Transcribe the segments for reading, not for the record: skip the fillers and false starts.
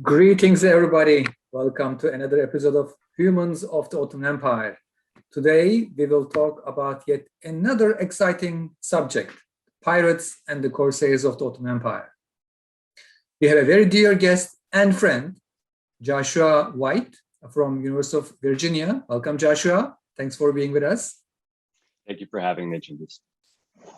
Greetings, everybody. Welcome to another episode of Humans of the Ottoman Empire. Today, we will talk about yet another exciting subject, pirates and the Corsairs of the Ottoman Empire. We have a very dear guest and friend, Joshua White from University of Virginia. Welcome, Joshua. Thanks for being with us. Thank you for having me, Cengiz.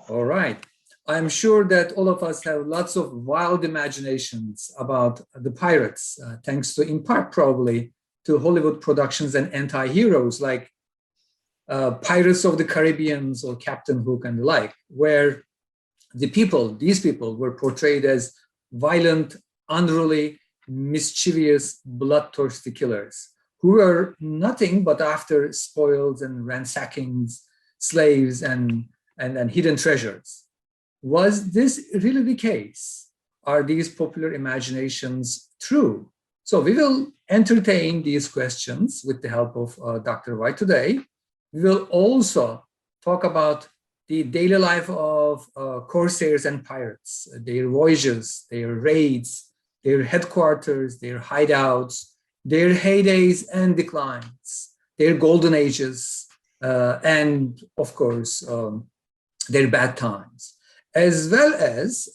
All right. I'm sure that all of us have lots of wild imaginations about the pirates, thanks to, in part, probably, to Hollywood productions and anti-heroes like Pirates of the Caribbean or Captain Hook and the like, where these people were portrayed as violent, unruly, mischievous, bloodthirsty killers who were nothing but after spoils and ransackings, slaves and hidden treasures. Was this really the case? Are these popular imaginations true? So we will entertain these questions with the help of Dr. White today. We will also talk about the daily life of corsairs and pirates, their voyages, their raids, their headquarters, their hideouts, their heydays and declines, their golden ages, and of course, their bad times. As well as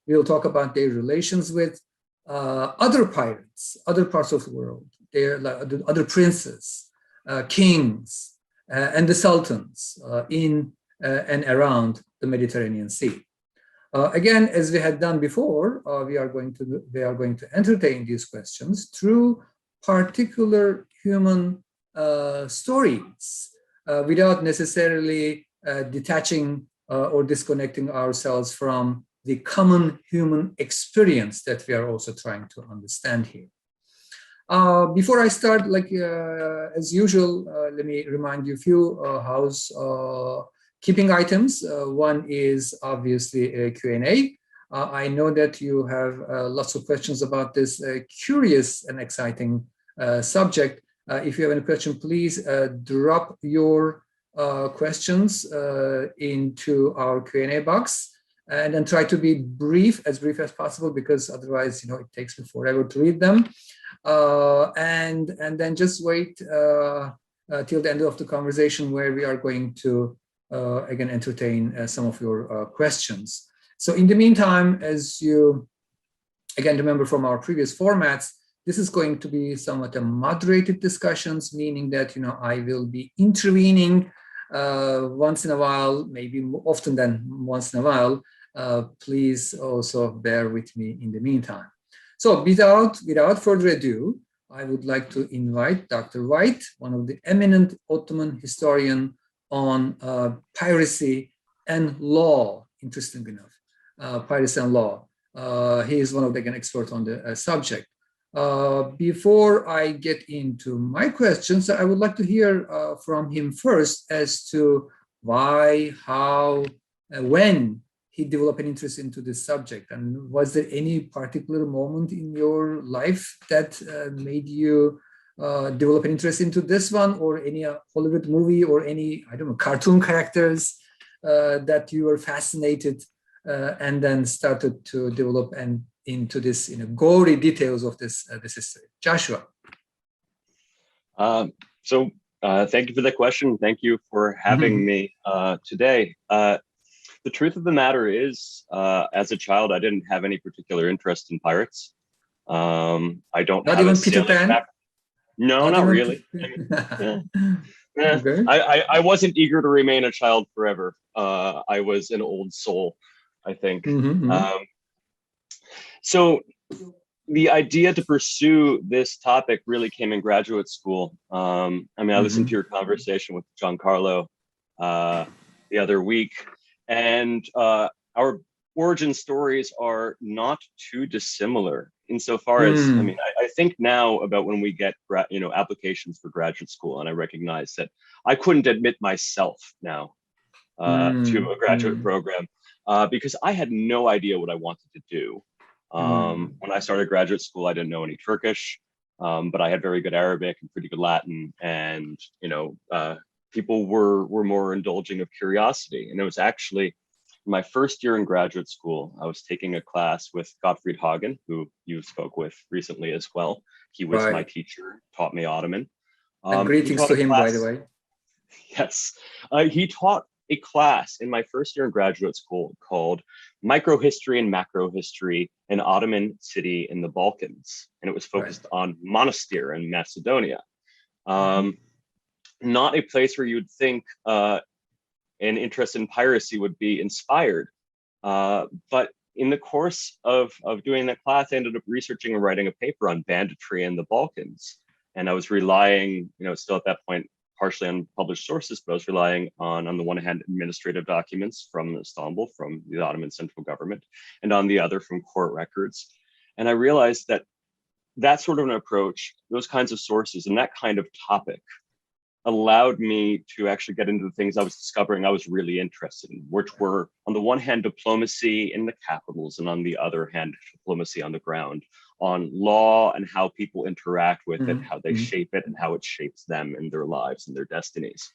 we'll talk about their relations with other pirates, other parts of the world, their other princes, kings, and the sultans in and around the Mediterranean Sea. Again, as we had done before, we are going to entertain these questions through particular human stories, without necessarily detaching or disconnecting ourselves from the common human experience that we are also trying to understand here. Before I start, as usual, let me remind you a few housekeeping items. One is obviously a Q&A. I know that you have lots of questions about this curious and exciting subject. If you have any question, please drop your questions into our Q&A box, and then try to be as brief as possible, because otherwise, it takes me forever to read them. And then just wait till the end of the conversation, where we are going to again entertain some of your questions. So in the meantime, as you again remember from our previous formats, this is going to be somewhat a moderated discussions, meaning that I will be intervening once in a while, maybe more often than once in a while. Please also bear with me in the meantime. So without further ado, I would like to invite Dr. White, one of the eminent Ottoman historian on piracy and law, interestingly enough, piracy and law. He is one of the experts on the subject. Before I get into my questions, I would like to hear from him first as to why, how, when he developed an interest into this subject. And was there any particular moment in your life that made you develop an interest into this one, or any Hollywood movie, or any, I don't know, cartoon characters that you were fascinated and then started to develop and into this, gory details of this history? Joshua. Thank you for the question. Thank you for having me today. The truth of the matter is, as a child, I didn't have any particular interest in pirates. I don't Not have even a Peter Pan? No, not really. Okay. I wasn't eager to remain a child forever. I was an old soul, I think. So the idea to pursue this topic really came in graduate school. I listened to your conversation with Giancarlo the other week, and our origin stories are not too dissimilar insofar as, I think now about when we get, applications for graduate school, and I recognize that I couldn't admit myself now to a graduate program because I had no idea what I wanted to do. When I started graduate school, I didn't know any Turkish, but I had very good Arabic and pretty good Latin, and people were more indulging of curiosity. And it was actually my first year in graduate school, I was taking a class with Gottfried Hagen, who you spoke with recently as well. He was my Right. teacher, taught me Ottoman. And He greetings taught to a him, by the class. way. Yes, he taught a class in my first year in graduate school called Microhistory and Macrohistory in Ottoman City in the Balkans. And it was Right. focused on Monastir in Macedonia. Mhm. Not a place where you'd think an interest in piracy would be inspired. But in the course of doing that class, I ended up researching and writing a paper on banditry in the Balkans. And I was relying, still at that point, partially on published sources, but I was relying on the one hand, administrative documents from Istanbul, from the Ottoman central government, and on the other from court records. And I realized that that sort of an approach, those kinds of sources, and that kind of topic allowed me to actually get into the things I was discovering I was really interested in, which were, on the one hand, diplomacy in the capitals, and on the other hand, diplomacy on the ground, on law and how people interact with it, how they Mhm. shape it, and how it shapes them in their lives and their destinies.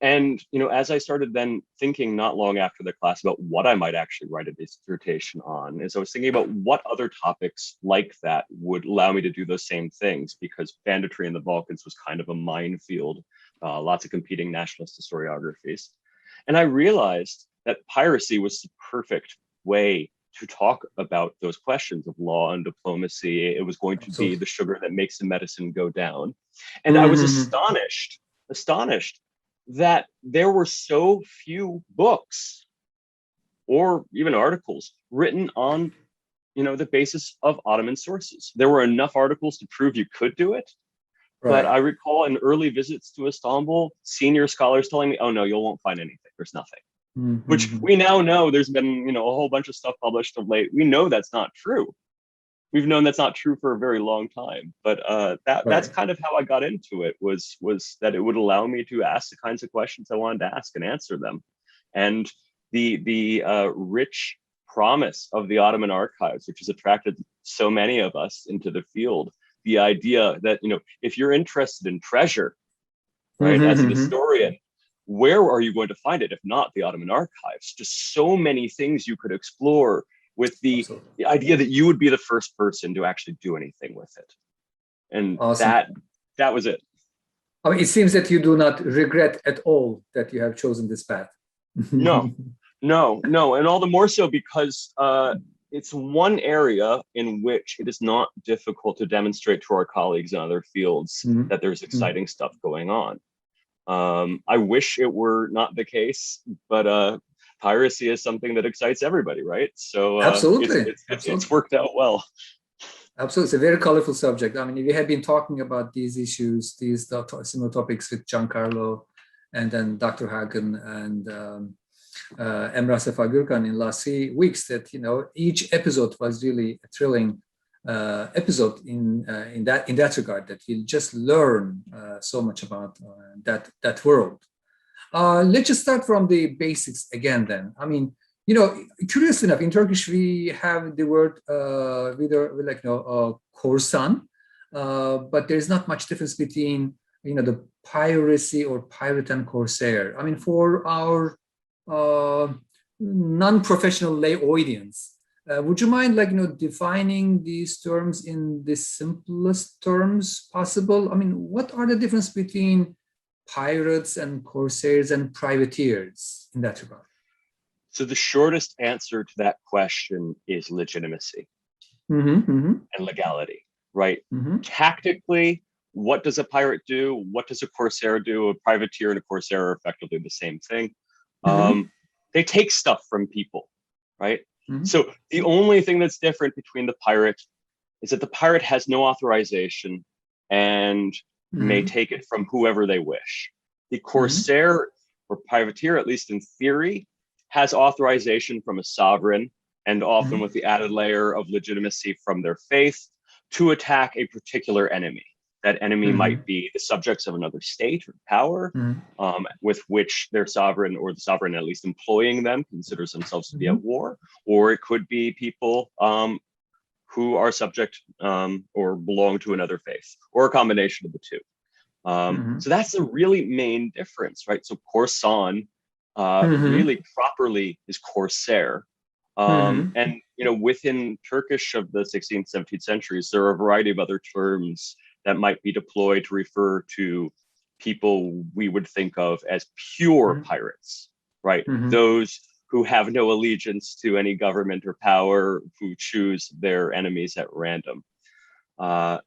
And as I started then thinking not long after the class about what I might actually write a dissertation on, is I was thinking about what other topics like that would allow me to do those same things, because banditry in the Balkans was kind of a minefield, lots of competing nationalist historiographies. And I realized that piracy was the perfect way to talk about those questions of law and diplomacy. It was going to be Absolutely. the sugar that makes the medicine go down. And I was Mhm. astonished that there were so few books or even articles written on the basis of Ottoman sources. There were enough articles to prove you could do it, but Right. I recall in early visits to Istanbul, senior scholars telling me, oh no, you won't find anything, there's nothing. Which Mhm. we now know there's been a whole bunch of stuff published of late. We know that's not true. We've known that's not true for a very long time, but that's Right. kind of how I got into it, was that it would allow me to ask the kinds of questions I wanted to ask and answer them. And the rich promise of the Ottoman archives, which has attracted so many of us into the field, the idea that if you're interested in treasure, right, Mhm. as an Mhm. historian, where are you going to find it if not the Ottoman archives? Just so many things you could explore, with the Absolutely. idea that you would be the first person to actually do anything with it. And Awesome. that was it. I mean, it seems that you do not regret at all that you have chosen this path. No, no. And all the more so because it's one area in which it is not difficult to demonstrate to our colleagues in other fields Mhm. that there's Mhm. exciting stuff going on. I wish it were not the case, but piracy is something that excites everybody, right? So Absolutely. it's Absolutely. worked out well. Absolutely. It's a very colorful subject. I mean, we have been talking about these issues, these similar topics with Giancarlo and then Dr. Hagen and Emrah Sefa Gürkan in last 3 weeks, that, each episode was really a thrilling episode in that regard, that you just learn so much about that world. Let's just start from the basics again then. I mean, curious enough, in Turkish, we have the word, we like, korsan, but there's not much difference between, the piracy or pirate and corsair. I mean, for our uh, non-professional lay audience, would you mind, like, defining these terms in the simplest terms possible? I mean, what are the difference between pirates and corsairs and privateers in that regard? So the shortest answer to that question is legitimacy Mm-hmm, mm-hmm, and legality, right? mm-hmm, Tactically, what does a pirate do? What does a corsair do? A privateer and a corsair are effectively the same thing. mm-hmm, They take stuff from people, right? mm-hmm, So the only thing that's different between the pirate is that the pirate has no authorization and may mm-hmm, take it from whoever they wish. The mm-hmm, corsair or privateer, at least in theory, has authorization from a sovereign, and often mm-hmm, with the added layer of legitimacy from their faith, to attack a particular enemy. That enemy might be the subjects of another state or power, mm-hmm, with which their sovereign, or the sovereign at least employing them, considers themselves to be mm-hmm, at war. Or it could be people who are subject or belong to another faith, or a combination of the two. mm-hmm, So that's the really main difference, right? So Corsan really properly is corsair. And within Turkish of the 16th, 17th centuries, there are a variety of other terms that might be deployed to refer to people we would think of as pure pirates, right? Those who have no allegiance to any government or power, who choose their enemies at random. But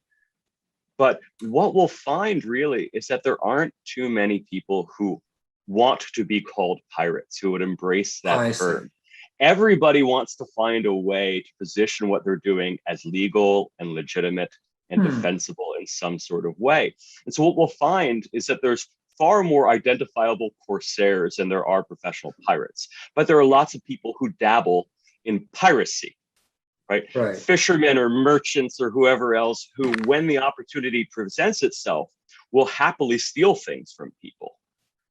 what we'll find really is that there aren't too many people who want to be called pirates, who would embrace that term. Everybody wants to find a way to position what they're doing as legal and legitimate and defensible in some sort of way. And so what we'll find is that there's far more identifiable corsairs than there are professional pirates. But there are lots of people who dabble in piracy, right? Fishermen or merchants or whoever else who, when the opportunity presents itself, will happily steal things from people.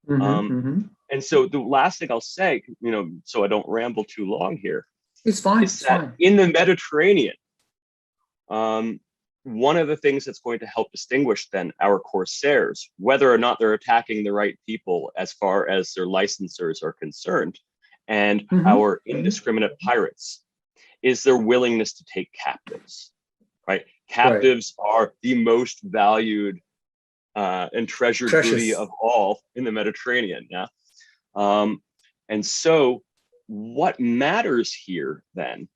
And so the last thing I'll say, so I don't ramble too long here, is that in the Mediterranean, one of the things that's going to help distinguish then our corsairs, whether or not they're attacking the right people as far as their licensors are concerned, and our indiscriminate pirates, is their willingness to take captives, right? Captives are the most valued and treasured booty of all in the Mediterranean. And so what matters here then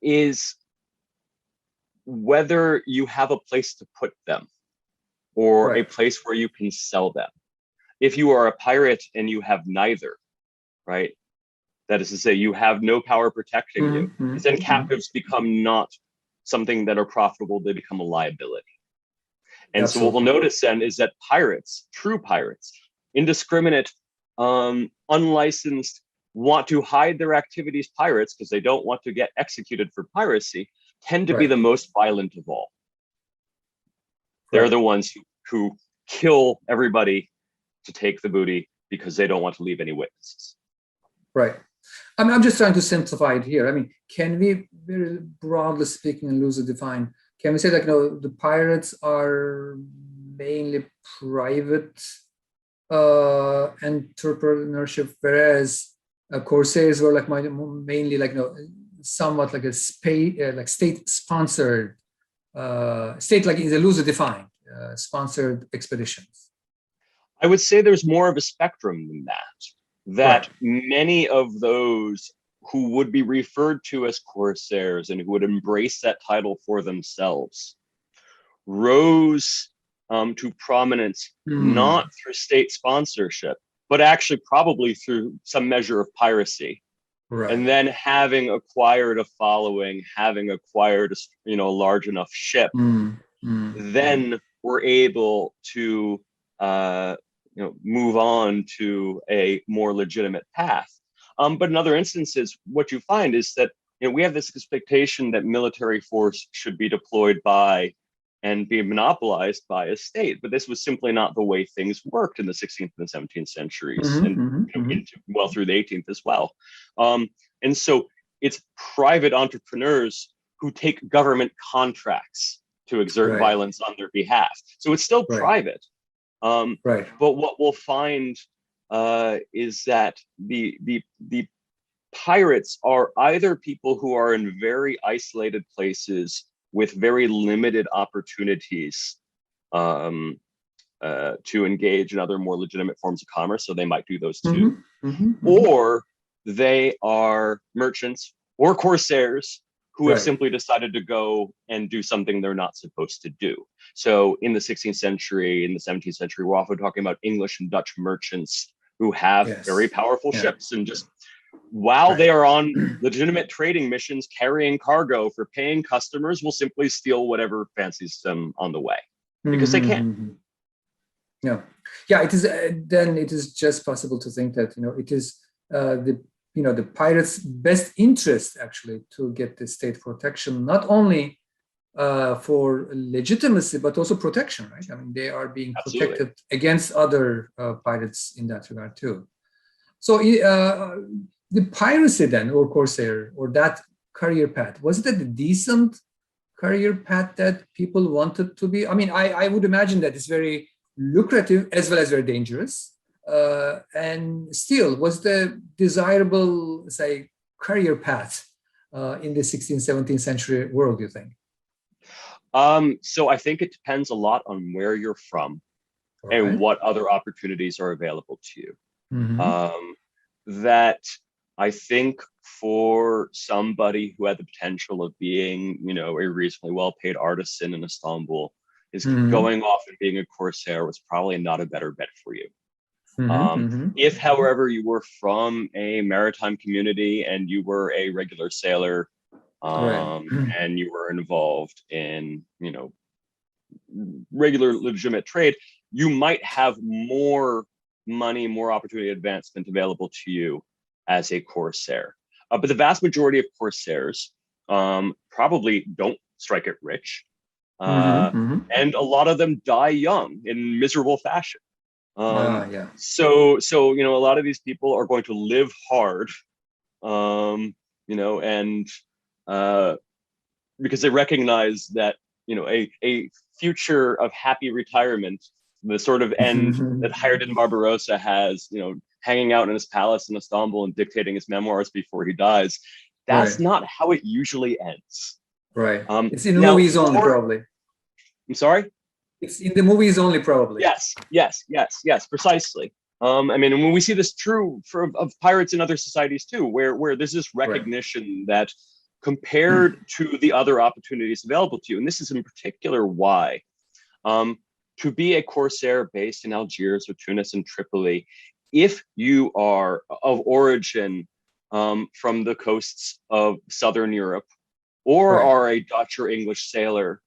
is whether you have a place to put them or a place where you can sell them. If you are a pirate and you have neither, right? That is to say, you have no power protecting you, then captives become not something that are profitable, they become a liability. And so what we'll notice then is that pirates, true pirates, indiscriminate, unlicensed, want to hide their activities pirates because they don't want to get executed for piracy, tend to be the most violent of all. They're the ones who kill everybody to take the booty because they don't want to leave any witnesses. Right. I'm just trying to simplify it here. I mean, can we, very broadly speaking and loosely define, can we say that the pirates are mainly private entrepreneurship, whereas corsairs were mainly somewhat like a state-sponsored, state in the loosely defined, sponsored expeditions? I would say there's more of a spectrum than that many of those who would be referred to as corsairs and who would embrace that title for themselves rose to prominence not through state sponsorship, but actually probably through some measure of piracy. And then having acquired a following, having acquired a large enough ship, then we're able to move on to a more legitimate path. But in other instances, what you find is that we have this expectation that military force should be deployed by and be monopolized by a state. But this was simply not the way things worked in the 16th and 17th centuries, and well through the 18th as well. And so it's private entrepreneurs who take government contracts to exert violence on their behalf. So it's still private. But what we'll find is that the pirates are either people who are in very isolated places with very limited opportunities to engage in other more legitimate forms of commerce, so they might do those too, or they are merchants or corsairs who have simply decided to go and do something they're not supposed to do. So in the 16th century, in the 17th century, we're often talking about English and Dutch merchants who have very powerful ships, and just while they are on legitimate trading missions carrying cargo for paying customers, will simply steal whatever fancies them on the way because they can. It is. Then it is just possible to think that it is the pirates' best interest actually to get the state protection, not only for legitimacy but also protection, right? I mean, they are being protected against other pirates in that regard too. So the piracy then, or corsair, or that career path, was it a decent career path that people wanted to be? I mean, I would imagine that it's very lucrative as well as very dangerous. and still was the desirable, say, career path in the 16th, 17th century world, you think? So I think it depends a lot on where you're from All and right. what other opportunities are available to you. Mm-hmm. That I think for somebody who had the potential of being, a reasonably well-paid artisan in Istanbul, is Mm-hmm. going off and being a corsair was probably not a better bet for you. Mm-hmm. Mm-hmm. If, however, you were from a maritime community and you were a regular sailor, Right. and you were involved in, regular legitimate trade, you might have more money, more opportunity advancement available to you as a corsair. But the vast majority of corsairs probably don't strike it rich. Mm-hmm. Mm-hmm. And a lot of them die young in miserable fashion. Yeah. So a lot of these people are going to live hard, and because they recognize that a future of happy retirement, the sort of end that Hayreddin Barbarossa has, hanging out in his palace in Istanbul and dictating his memoirs before he dies. That's Right. not how it usually ends. Right. It's in the Now, movies only, probably. I'm sorry. It's in the movies only, probably. Yes, precisely. And when we see this true of pirates in other societies too, where there's this recognition that compared to the other opportunities available to you, and this is in particular why, to be a corsair based in Algiers or Tunis and Tripoli, if you are of origin from the coasts of Southern Europe, or are a Dutch or English sailor,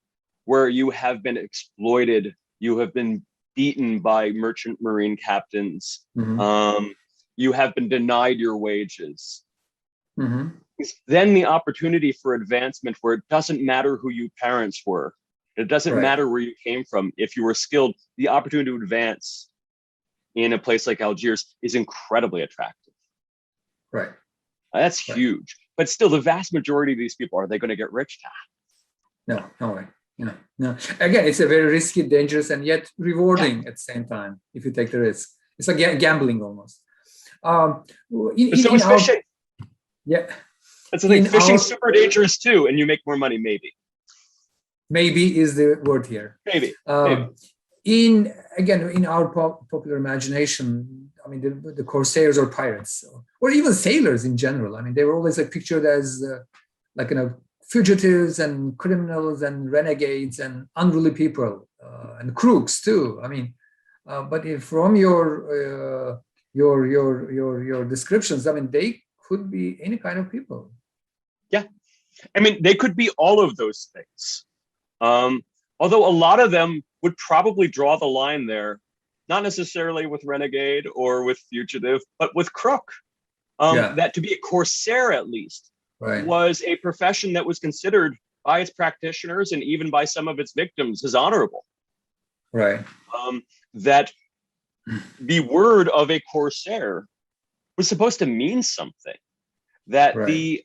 where you have been exploited, you have been beaten by merchant marine captains, you have been denied your wages. Then the opportunity for advancement, where it doesn't matter who your parents were, it doesn't matter where you came from, if you were skilled, the opportunity to advance in a place like Algiers is incredibly attractive. Right. That's huge. But still, the vast majority of these people, are they going to get rich? No way. No. Again, it's a very risky, dangerous, and yet rewarding at the same time if you take the risk. It's like gambling almost. So is fishing. Yeah. That's the thing. Fishing's super dangerous too, and you make more money, maybe. Maybe is the word here. Maybe. In our popular imagination, I mean, the corsairs or pirates, or even sailors in general, I mean, they were always pictured as fugitives and criminals and renegades and unruly people and crooks too. I mean, but from your descriptions, I mean, they could be any kind of people. Yeah, I mean, they could be all of those things. Although a lot of them would probably draw the line there, not necessarily with renegade or with fugitive, but with crook. That to be a corsair, at least, was a profession that was considered by its practitioners and even by some of its victims as honorable. Right. That the word of a corsair was supposed to mean something. That the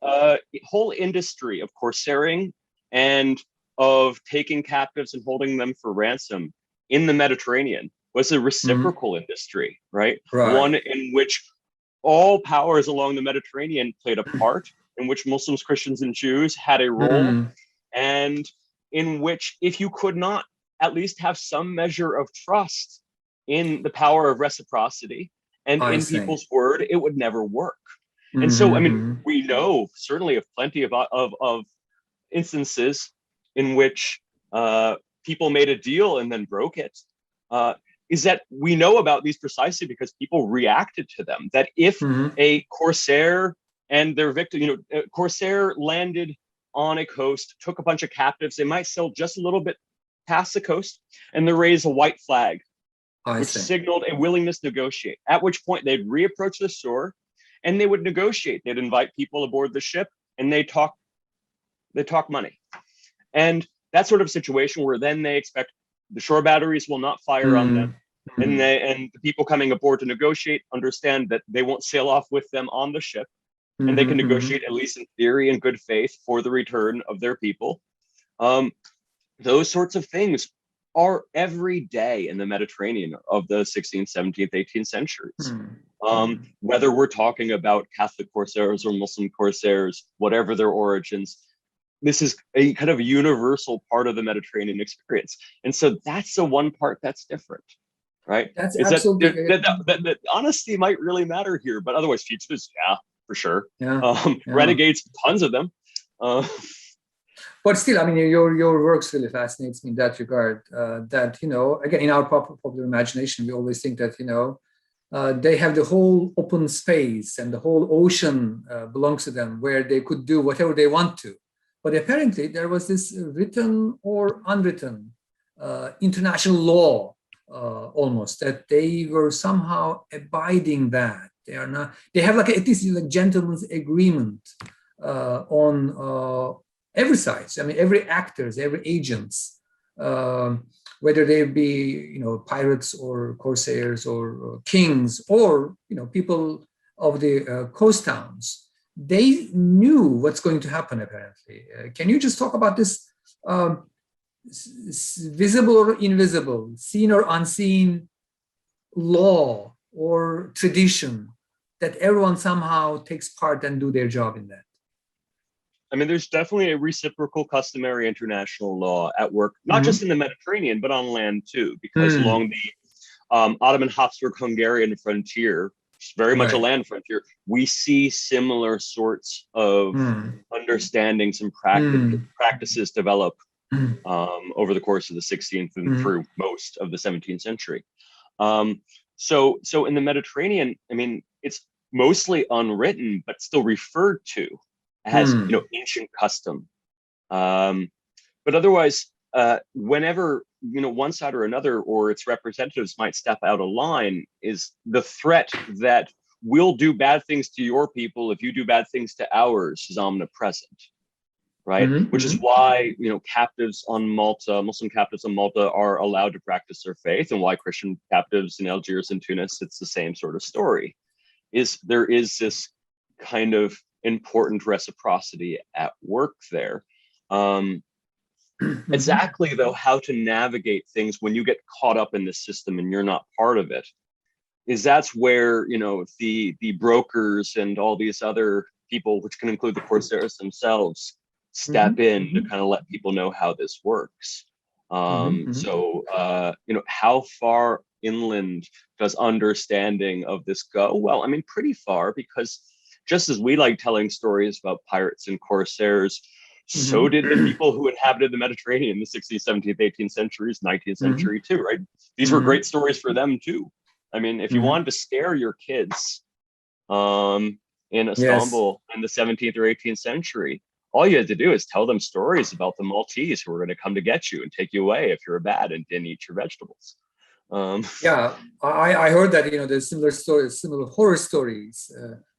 whole industry of corsairing and of taking captives and holding them for ransom in the Mediterranean was a reciprocal industry, right? One in which all powers along the Mediterranean played a part, in which Muslims, Christians, and Jews had a role, and in which, if you could not at least have some measure of trust in the power of reciprocity and in people's word, it would never work. And so, I mean, we know certainly of plenty of instances in which people made a deal and then broke it. Is that we know about these precisely because people reacted to them. That if a corsair and their victim, corsair landed on a coast, took a bunch of captives, they might sail just a little bit past the coast and they raise a white flag, which signaled a willingness to negotiate. At which point they'd reapproach the shore and they would negotiate. They'd invite people aboard the ship and they talk money. And that sort of situation where then they expect the shore batteries will not fire on them. And the people coming aboard to negotiate understand that they won't sail off with them on the ship. And they can negotiate, at least in theory, in good faith for the return of their people. Those sorts of things are every day in the Mediterranean of the 16th, 17th, 18th centuries. Whether we're talking about Catholic Corsairs or Muslim Corsairs, whatever their origins, this is a kind of universal part of the Mediterranean experience. And so that's the one part that's different, right? That's Is absolutely that honesty might really matter here, but otherwise fugitives, yeah, for sure. yeah. Renegades, tons of them. But still, I mean, your works really fascinates me in that regard. That, you know, again, in our popular imagination, we always think that, you know, they have the whole open space and the whole ocean belongs to them, where they could do whatever they want to. But apparently, there was this written or unwritten international law, almost, that they were somehow abiding that. They are not. They have like at least a gentleman's agreement on every side. I mean, every actors, every agents, whether they be, you know, pirates or corsairs or kings or, you know, people of the coast towns. They knew what's going to happen, apparently. Can you just talk about this visible or invisible, seen or unseen law or tradition that everyone somehow takes part and do their job in that? I mean, there's definitely a reciprocal customary international law at work, not just in the Mediterranean, but on land too, because along the Ottoman Habsburg-Hungarian frontier, very much a land frontier, we see similar sorts of understandings and practices develop over the course of the 16th and through most of the 17th century. So in the Mediterranean, I mean, it's mostly unwritten, but still referred to as, you know, ancient custom. But otherwise, whenever, you know, one side or another or its representatives might step out of line, is the threat that we'll do bad things to your people if you do bad things to ours is omnipresent, right? Which is why, you know, captives on Malta, Muslim captives on Malta are allowed to practice their faith, and why Christian captives in Algiers and Tunis, it's the same sort of story. Is there is this kind of important reciprocity at work there. Exactly, though, how to navigate things when you get caught up in the system and you're not part of it, is that's where, you know, the brokers and all these other people, which can include the Corsairs themselves, step in to kind of let people know how this works. So, you know, how far inland does understanding of this go? Well, I mean, pretty far, because just as we like telling stories about pirates and corsairs, so did the people who inhabited the Mediterranean in the 16th, 17th, 18th centuries, 19th century too, right? These were great stories for them too. I mean, if you wanted to scare your kids in Istanbul in the 17th or 18th century, all you had to do is tell them stories about the Maltese who were going to come to get you and take you away if you're bad and didn't eat your vegetables. Yeah, I heard that, you know, there's similar stories, similar horror stories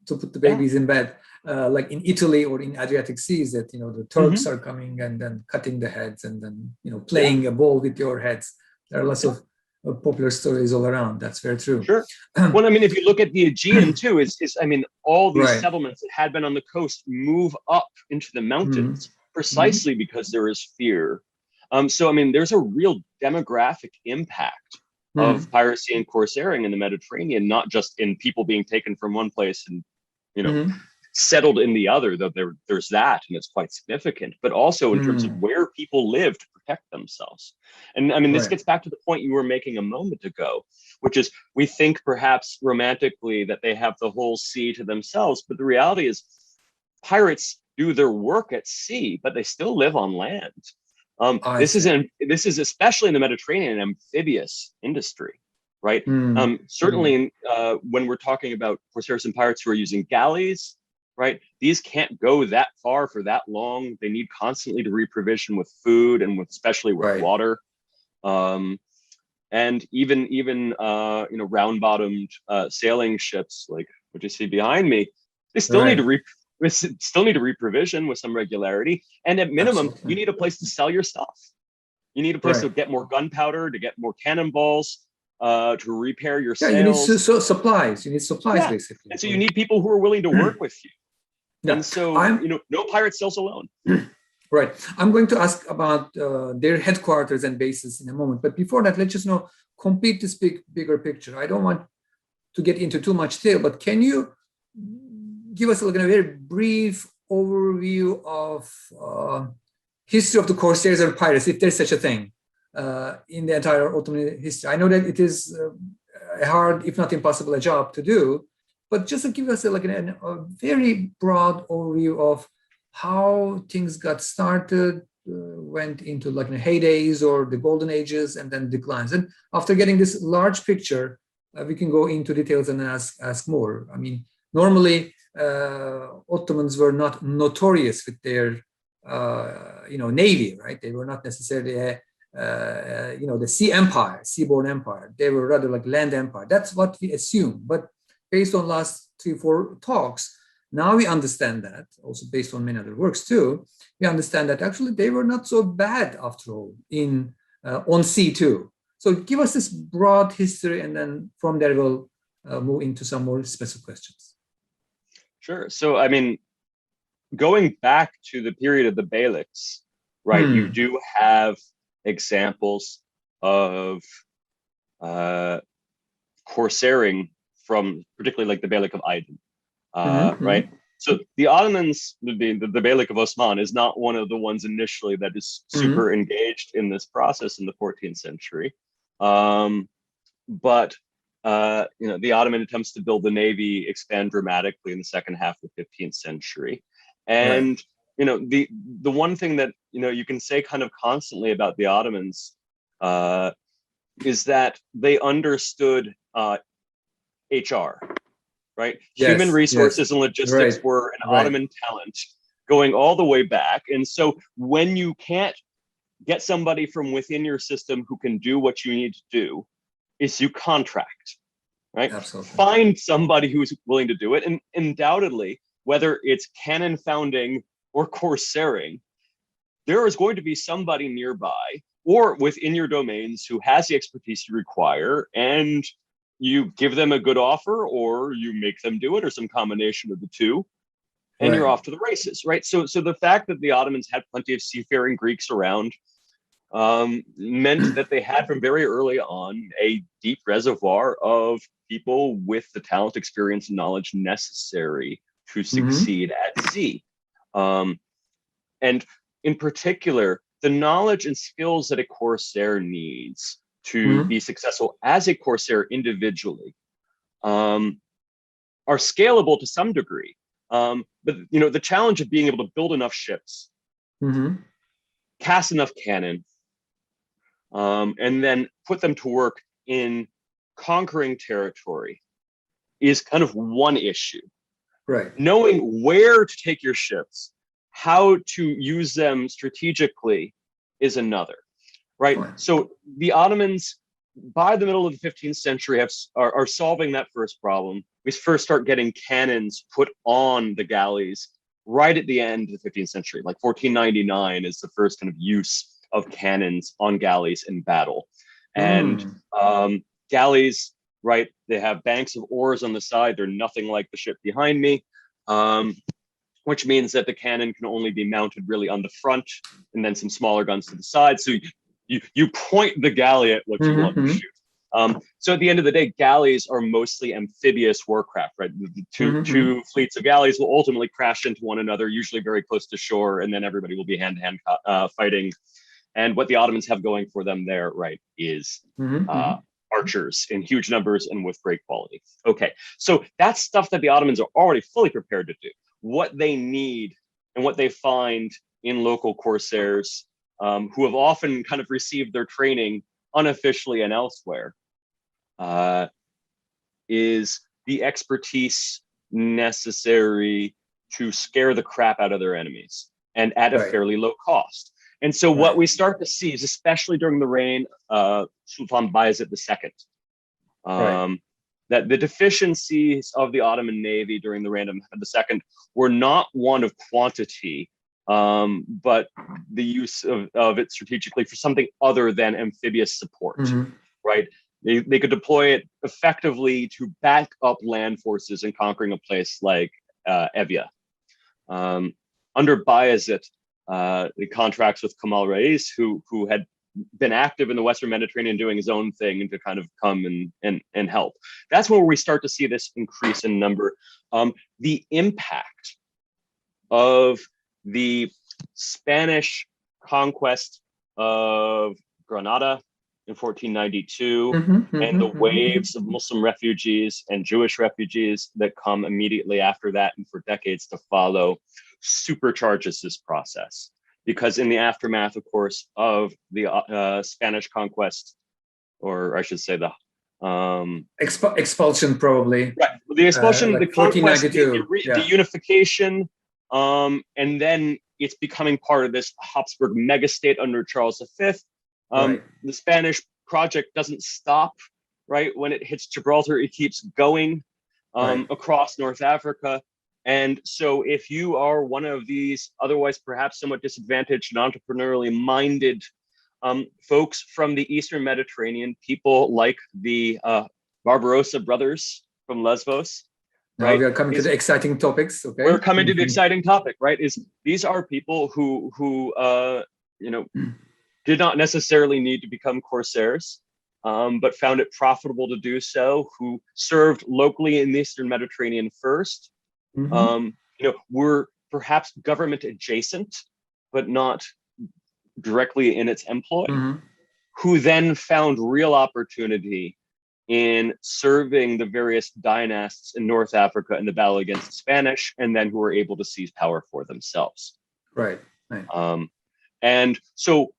to put the babies in bed, like in Italy or in Adriatic seas, that, you know, the Turks are coming and then cutting the heads and then, you know, playing a ball with your heads. There are lots of popular stories all around. That's very true. Sure. Well, I mean, if you look at the Aegean too, is I mean, all these settlements that had been on the coast move up into the mountains precisely because there is fear. So, I mean, there's a real demographic impact of piracy and corsairing in the Mediterranean, not just in people being taken from one place and, you know, settled in the other, though there's that, and it's quite significant, but also in terms of where people live to protect themselves. And I mean, this gets back to the point you were making a moment ago, which is we think perhaps romantically that they have the whole sea to themselves, but the reality is pirates do their work at sea, but they still live on land. This is especially in the Mediterranean, an amphibious industry, right? Certainly when we're talking about corsairs and pirates who are using galleys, right? These can't go that far for that long. They need constantly to reprovision with food and especially with water. And even you know, round-bottomed sailing ships like what you see behind me, they still need to reprovision with some regularity. And at minimum, you need a place to sell your stuff. You need a place to get more gunpowder, to get more cannonballs, to repair your sails. You need supplies. You need supplies, basically. And so you need people who are willing to work with you. And so, you know, no pirate sails alone. Right. I'm going to ask about their headquarters and bases in a moment. But before that, let's just complete this bigger picture. I don't want to get into too much detail, but can you give us a very brief overview of history of the Corsairs or pirates, if there's such a thing, in the entire Ottoman history? I know that it is a hard, if not impossible, a job to do, but just to give us a very broad overview of how things got started, went into the heydays or the golden ages, and then declines. And after getting this large picture, we can go into details and ask more. I mean, normally Ottomans were not notorious with their navy, right? They were not necessarily the sea empire, seaborne empire. They were rather like land empire. That's what we assume. But based on last 3-4 talks, now we understand that, also based on many other works too, we understand that actually they were not so bad after all on sea too. So give us this broad history, and then from there we'll move into some more specific questions. Sure. So, I mean, going back to the period of the Beyliks, right, you do have examples of corsairing from particularly like the Beylik of Aydin, right? So the Ottomans, the Beylik of Osman is not one of the ones initially that is super engaged in this process in the 14th century. But the Ottoman attempts to build the navy expand dramatically in the second half of the 15th century. And, the one thing that, you can say kind of constantly about the Ottomans is that they understood HR, right? Yes, human resources and logistics were an Ottoman talent going all the way back. And so when you can't get somebody from within your system who can do what you need to do, is you contract, right? Absolutely. Find somebody who's willing to do it. And undoubtedly, whether it's cannon founding or corsairing, there is going to be somebody nearby or within your domains who has the expertise you require, and you give them a good offer, or you make them do it, or some combination of the two, and you're off to the races, right? So the fact that the Ottomans had plenty of seafaring Greeks around meant that they had from very early on a deep reservoir of people with the talent, experience, and knowledge necessary to succeed at sea. And in particular, the knowledge and skills that a corsair needs to be successful as a corsair individually are scalable to some degree. But the challenge of being able to build enough ships, cast enough cannon, and then put them to work in conquering territory is kind of one issue. Right. Knowing where to take your ships, how to use them strategically is another, right? Fine. So the Ottomans, by the middle of the 15th century, are solving that first problem. We first start getting cannons put on the galleys right at the end of the 15th century. Like 1499 is the first kind of use of cannons on galleys in battle. And galleys, right, they have banks of oars on the side. They're nothing like the ship behind me, which means that the cannon can only be mounted really on the front and then some smaller guns to the side. So you point the galley at what you want to shoot. So at the end of the day, galleys are mostly amphibious warcraft, right? The two fleets of galleys will ultimately crash into one another, usually very close to shore, and then everybody will be hand-to-hand fighting. And what the Ottomans have going for them there, right, is archers in huge numbers and with great quality. Okay, so that's stuff that the Ottomans are already fully prepared to do. What they need and what they find in local corsairs who have often kind of received their training unofficially and elsewhere is the expertise necessary to scare the crap out of their enemies and at a fairly low cost. And so what we start to see is, especially during the reign of Sultan Bayezid II, that the deficiencies of the Ottoman Navy during the reign of Mehmed II were not one of quantity, but the use of it strategically for something other than amphibious support, right? They could deploy it effectively to back up land forces in conquering a place like Evia. Under Bayezid, the contracts with Kamal Rais, who had been active in the Western Mediterranean doing his own thing, and to kind of come and help. That's where we start to see this increase in number. The impact of the Spanish conquest of Granada in 1492 and the waves of Muslim refugees and Jewish refugees that come immediately after that and for decades to follow supercharges this process. Because in the aftermath, of course, of the Spanish conquest, or I should say the expulsion, probably. Right, the expulsion, like the conquest, the yeah. unification, and then it's becoming part of this Habsburg megastate under Charles V. Right. The Spanish project doesn't stop, right? When it hits Gibraltar, it keeps going across North Africa. And so if you are one of these otherwise perhaps somewhat disadvantaged and entrepreneurially minded folks from the Eastern Mediterranean, people like the Barbarossa brothers from Lesbos. Now we are coming to the exciting topics. Okay, we're coming to the exciting topic, right? These are people who did not necessarily need to become corsairs, but found it profitable to do so. Who served locally in the Eastern Mediterranean first. Were perhaps government adjacent, but not directly in its employ. Who then found real opportunity in serving the various dynasts in North Africa in the battle against the Spanish, and then who were able to seize power for themselves. Right. And so,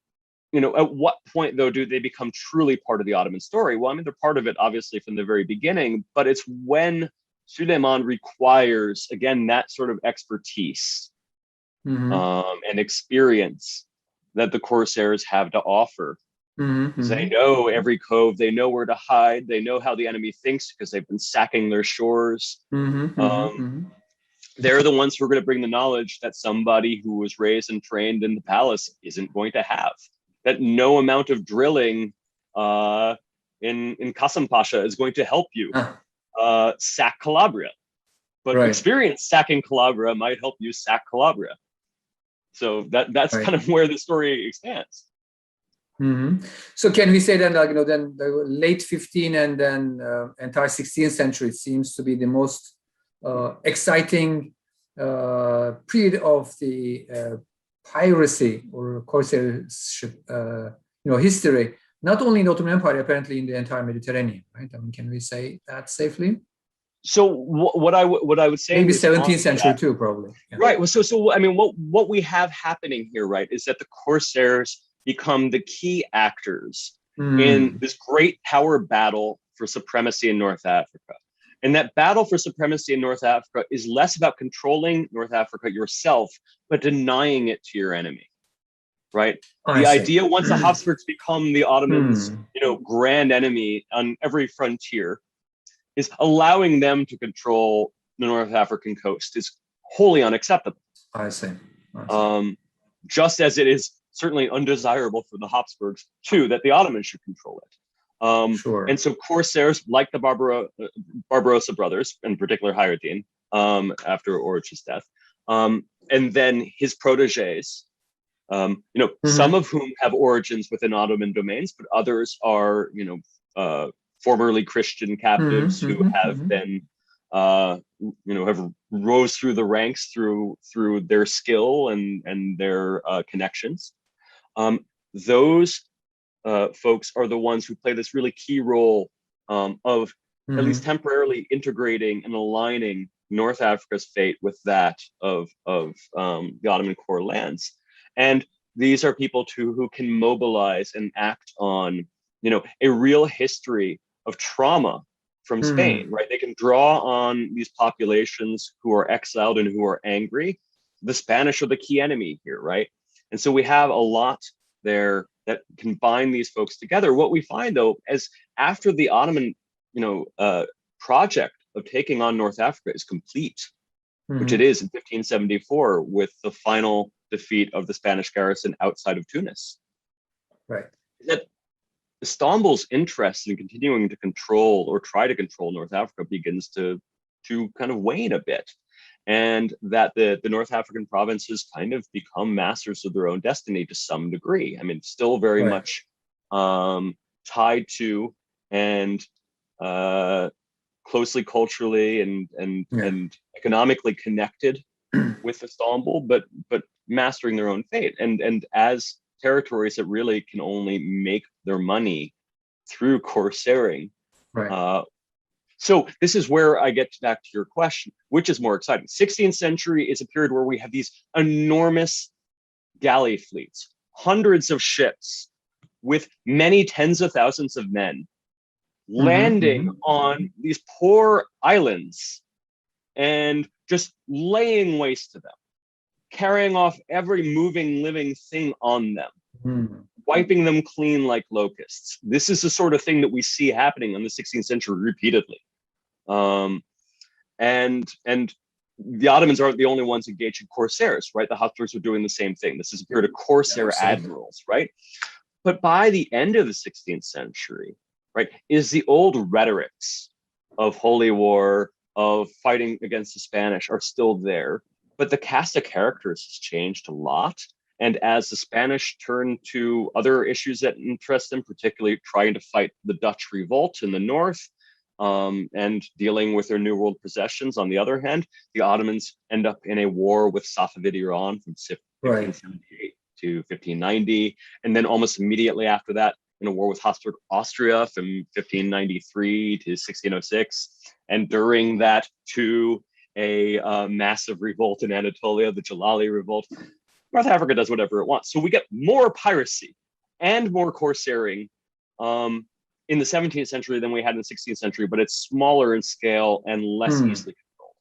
at what point, though, do they become truly part of the Ottoman story? Well, I mean, they're part of it, obviously, from the very beginning, but it's when Suleiman requires, again, that sort of expertise and experience that the Corsairs have to offer. They know every cove, they know where to hide, they know how the enemy thinks because they've been sacking their shores. They're the ones who are going to bring the knowledge that somebody who was raised and trained in the palace isn't going to have. That no amount of drilling in Qasim Pasha is going to help you sack Calabria. But experience sacking Calabria might help you sack Calabria. So that's kind of where the story expands. So can we say then, then the late 15th and then entire 16th century seems to be the most exciting period of the piracy or corsairship, history, not only in the Ottoman Empire, apparently in the entire Mediterranean, right? I mean, can we say that safely? So what I would say, maybe 17th century too, probably. Yeah. Right. So I mean, what we have happening here, right, is that the Corsairs become the key actors in this great power battle for supremacy in North Africa. And that battle for supremacy in North Africa is less about controlling North Africa yourself, but denying it to your enemy, right? The idea, once the Habsburgs become the Ottomans, grand enemy on every frontier, is allowing them to control the North African coast is wholly unacceptable. I see. Just as it is certainly undesirable for the Habsburgs too that the Ottomans should control it. And so Corsairs, like the Barbarossa brothers, in particular Hayreddin, after Orich's death, and then his proteges, some of whom have origins within Ottoman domains, but others are, formerly Christian captives who have been, have rose through the ranks through their skill and their connections. Those folks are the ones who play this really key role of at least temporarily integrating and aligning North Africa's fate with that of the Ottoman core lands. And these are people too who can mobilize and act on, a real history of trauma from Spain, right? They can draw on these populations who are exiled and who are angry. The Spanish are the key enemy here, right? And so we have a lot there that can bind these folks together. What we find, though, is after the Ottoman, project of taking on North Africa is complete, which it is in 1574 with the final defeat of the Spanish garrison outside of Tunis. Right. That Istanbul's interest in continuing to control or try to control North Africa begins to kind of wane a bit. and that the North African provinces kind of become masters of their own destiny to some degree. I mean, still very much tied to and closely culturally and economically connected with Istanbul, but mastering their own fate, and as territories that really can only make their money through corsairing. So this is where I get back to your question, which is more exciting. 16th century is a period where we have these enormous galley fleets, hundreds of ships with many tens of thousands of men landing on these poor islands and just laying waste to them, carrying off every moving, living thing on them, wiping them clean like locusts. This is the sort of thing that we see happening in the 16th century repeatedly. And the Ottomans aren't the only ones engaged in corsairs, right? The Habsburgs are doing the same thing. This is a period of corsair admirals, right? But by the end of the 16th century, right, is the old rhetorics of holy war, of fighting against the Spanish are still there, but the cast of characters has changed a lot. And as the Spanish turn to other issues that interest them, particularly trying to fight the Dutch revolt in the north, and dealing with their New World possessions on the other hand, the Ottomans end up in a war with Safavid Iran from 1578 to 1590. And then almost immediately after that, in a war with Habsburg Austria from 1593 to 1606. And during that, to a massive revolt in Anatolia, the Jalali revolt. North Africa does whatever it wants. So we get more piracy and more corsairing in the 17th century than we had in the 16th century, but it's smaller in scale and less easily controlled.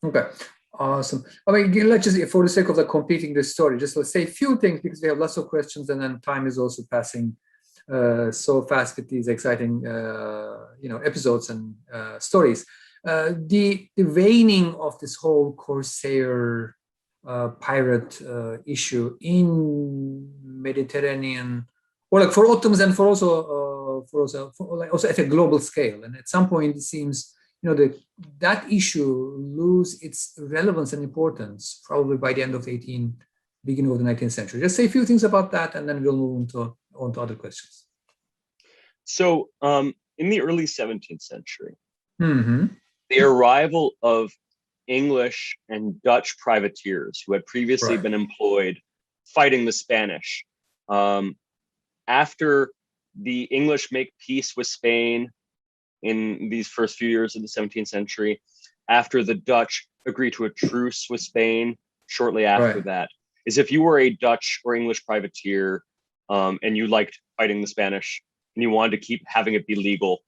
Okay, awesome. I mean, let's just, for the sake of completing this story, just let's say a few things because we have lots of questions and then time is also passing so fast with these exciting, episodes and stories. The waning of this whole corsair pirate issue in Mediterranean, or for Ottomans and for also at a global scale. And at some point, it seems that issue lose its relevance and importance probably by the end of the beginning of the 19th century. Just say a few things about that, and then we'll move on to other questions. So, in the early 17th century, the arrival of English and Dutch privateers who had previously been employed fighting the Spanish. After the English make peace with Spain in these first few years of the 17th century, after the Dutch agree to a truce with Spain shortly after that, is if you were a Dutch or English privateer and you liked fighting the Spanish and you wanted to keep having it be legal,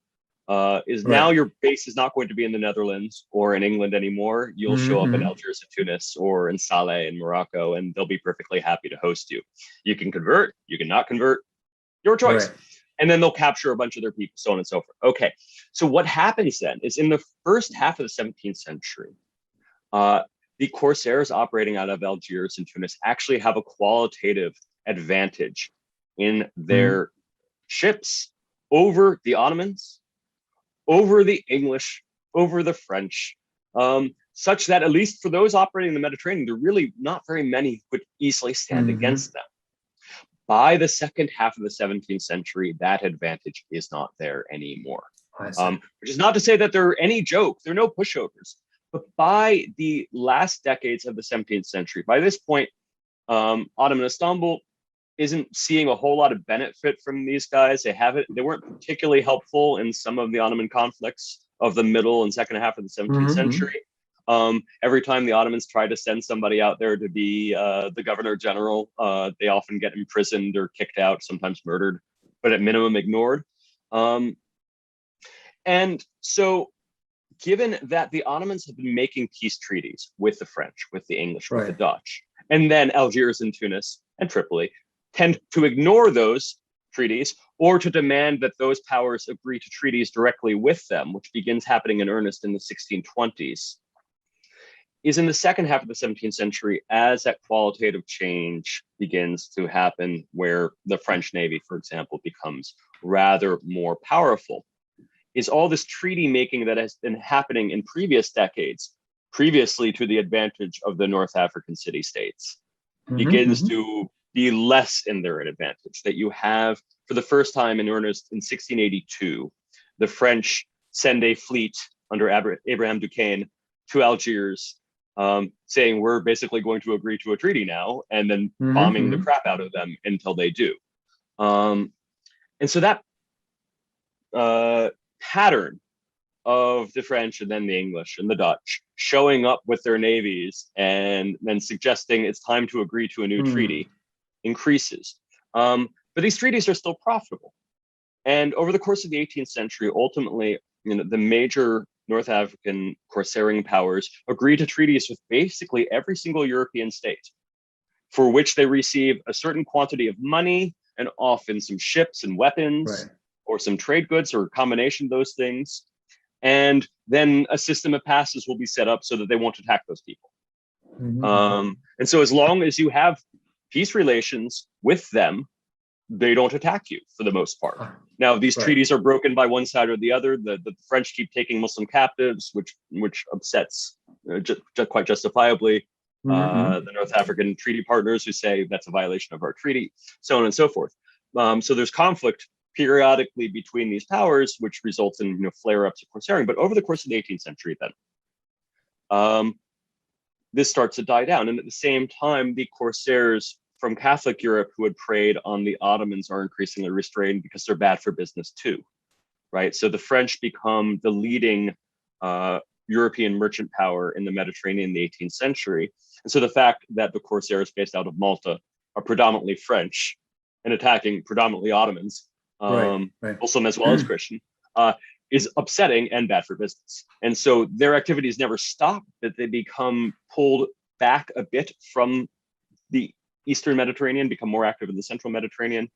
now your base is not going to be in the Netherlands or in England anymore. You'll show up in Algiers and Tunis or in Saleh in Morocco, and they'll be perfectly happy to host you. You can convert, you can not convert, your choice. And then they'll capture a bunch of their people, so on and so forth. Okay, so what happens then is in the first half of the 17th century, the corsairs operating out of Algiers and Tunis actually have a qualitative advantage in their ships over the Ottomans, over the English, over the French, such that at least for those operating in the Mediterranean, there are really not very many who could easily stand against them. By the second half of the 17th century, that advantage is not there anymore. Which is not to say that there are any joke, there are no pushovers. But by the last decades of the 17th century, by this point, Ottoman Istanbul isn't seeing a whole lot of benefit from these guys. They weren't particularly helpful in some of the Ottoman conflicts of the middle and second half of the 17th century. Every time the Ottomans try to send somebody out there to be the governor general, they often get imprisoned or kicked out, sometimes murdered, but at minimum ignored. And so given that the Ottomans have been making peace treaties with the French, with the English, with the Dutch, and then Algiers and Tunis and Tripoli tend to ignore those treaties or to demand that those powers agree to treaties directly with them, which begins happening in earnest in the 1620s, is in the second half of the 17th century as that qualitative change begins to happen, where the French Navy, for example, becomes rather more powerful, is all this treaty making that has been happening in previous decades previously to the advantage of the North African city-states, begins to be less in their advantage. That you have, for the first time in earnest in 1682, the French send a fleet under Abraham Duquesne to Algiers, saying we're basically going to agree to a treaty now, and then bombing the crap out of them until they do. And so that pattern of the French and then the English and the Dutch showing up with their navies and then suggesting it's time to agree to a new treaty increases. But these treaties are still profitable. And over the course of the 18th century, ultimately, the major North African corsairing powers agree to treaties with basically every single European state, for which they receive a certain quantity of money and often some ships and weapons, or some trade goods, or a combination of those things. And then a system of passes will be set up so that they won't attack those people. And so as long as you have peace relations with them, they don't attack you for the most part. Now, if these treaties are broken by one side or the other, the French keep taking Muslim captives, which upsets quite justifiably the North African treaty partners, who say that's a violation of our treaty, so on and so forth. So there's conflict periodically between these powers, which results in flare-ups of corsairing. But over the course of the 18th century, then this starts to die down, and at the same time, the corsairs from Catholic Europe who had preyed on the Ottomans are increasingly restrained because they're bad for business too, right? So the French become the leading European merchant power in the Mediterranean in the 18th century. And so the fact that the corsairs based out of Malta are predominantly French and attacking predominantly Ottomans, Muslim as well as Christian, is upsetting and bad for business. And so their activities never stop, but they become pulled back a bit from the Eastern Mediterranean, become more active in the Central Mediterranean.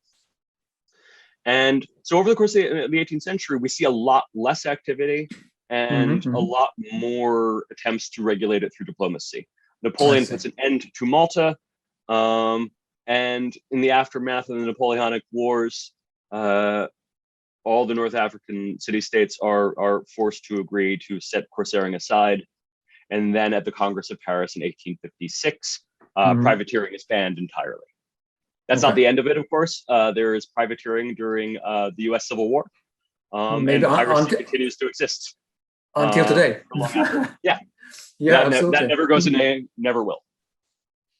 And so over the course of the 18th century, we see a lot less activity and a lot more attempts to regulate it through diplomacy. Napoleon puts an end to Malta, and in the aftermath of the Napoleonic Wars, all the North African city-states are forced to agree to set corsairing aside. And then at the Congress of Paris in 1856, privateering is banned entirely. That's not the end of it, of course. There is privateering during the US Civil War, and piracy continues to exist. Until today. Yeah. Absolutely. That never goes away, never will.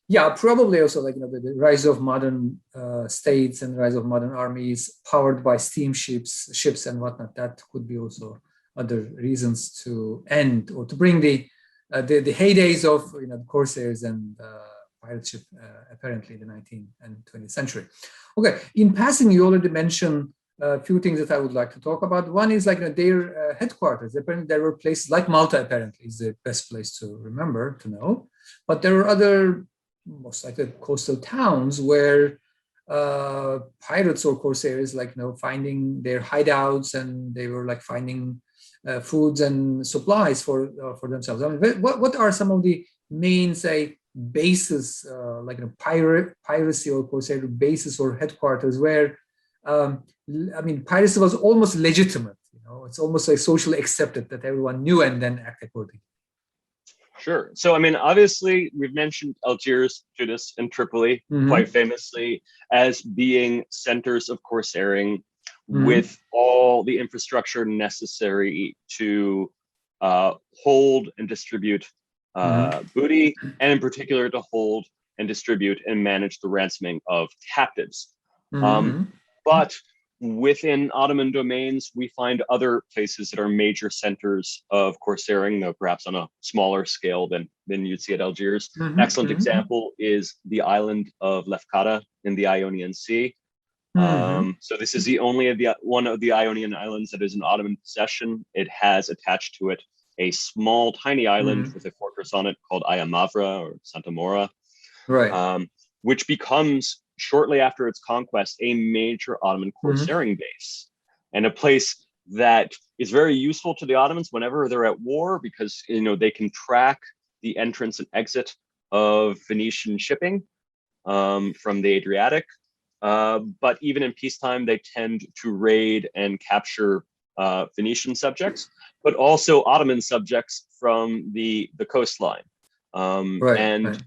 Yeah, probably also the rise of modern states and rise of modern armies powered by ships and whatnot. That could be also other reasons to end or to bring the heydays of the corsairs and pirate ship apparently in the 19th and 20th century. Okay, in passing, you already mentioned a few things that I would like to talk about. One is their headquarters. Apparently, there were places like Malta. Apparently, is the best place to remember to know. But there are other, most likely, coastal towns where pirates or corsairs finding their hideouts, and they were finding foods and supplies for themselves. I mean, what are some of the main bases, piracy or corsair bases or headquarters where piracy was almost legitimate? It's almost socially accepted that everyone knew and then acted accordingly. Sure. So, obviously, we've mentioned Algiers, Tunis, and Tripoli quite famously as being centers of corsairing with all the infrastructure necessary to hold and distribute booty, and in particular to hold and distribute and manage the ransoming of captives. But within Ottoman domains, we find other places that are major centers of corsairing, though perhaps on a smaller scale than you'd see at Algiers. Excellent example is the island of Lefkada in the Ionian Sea. So this is one of the Ionian islands that is in Ottoman possession. It has attached to it a small, tiny island with a fortress on it called Ayamavra or Santa Mora, which becomes, shortly after its conquest, a major Ottoman corsairing base, and a place that is very useful to the Ottomans whenever they're at war, because they can track the entrance and exit of Phoenician shipping from the Adriatic. But even in peacetime, they tend to raid and capture Phoenician subjects. but also Ottoman subjects from the coastline. Evliya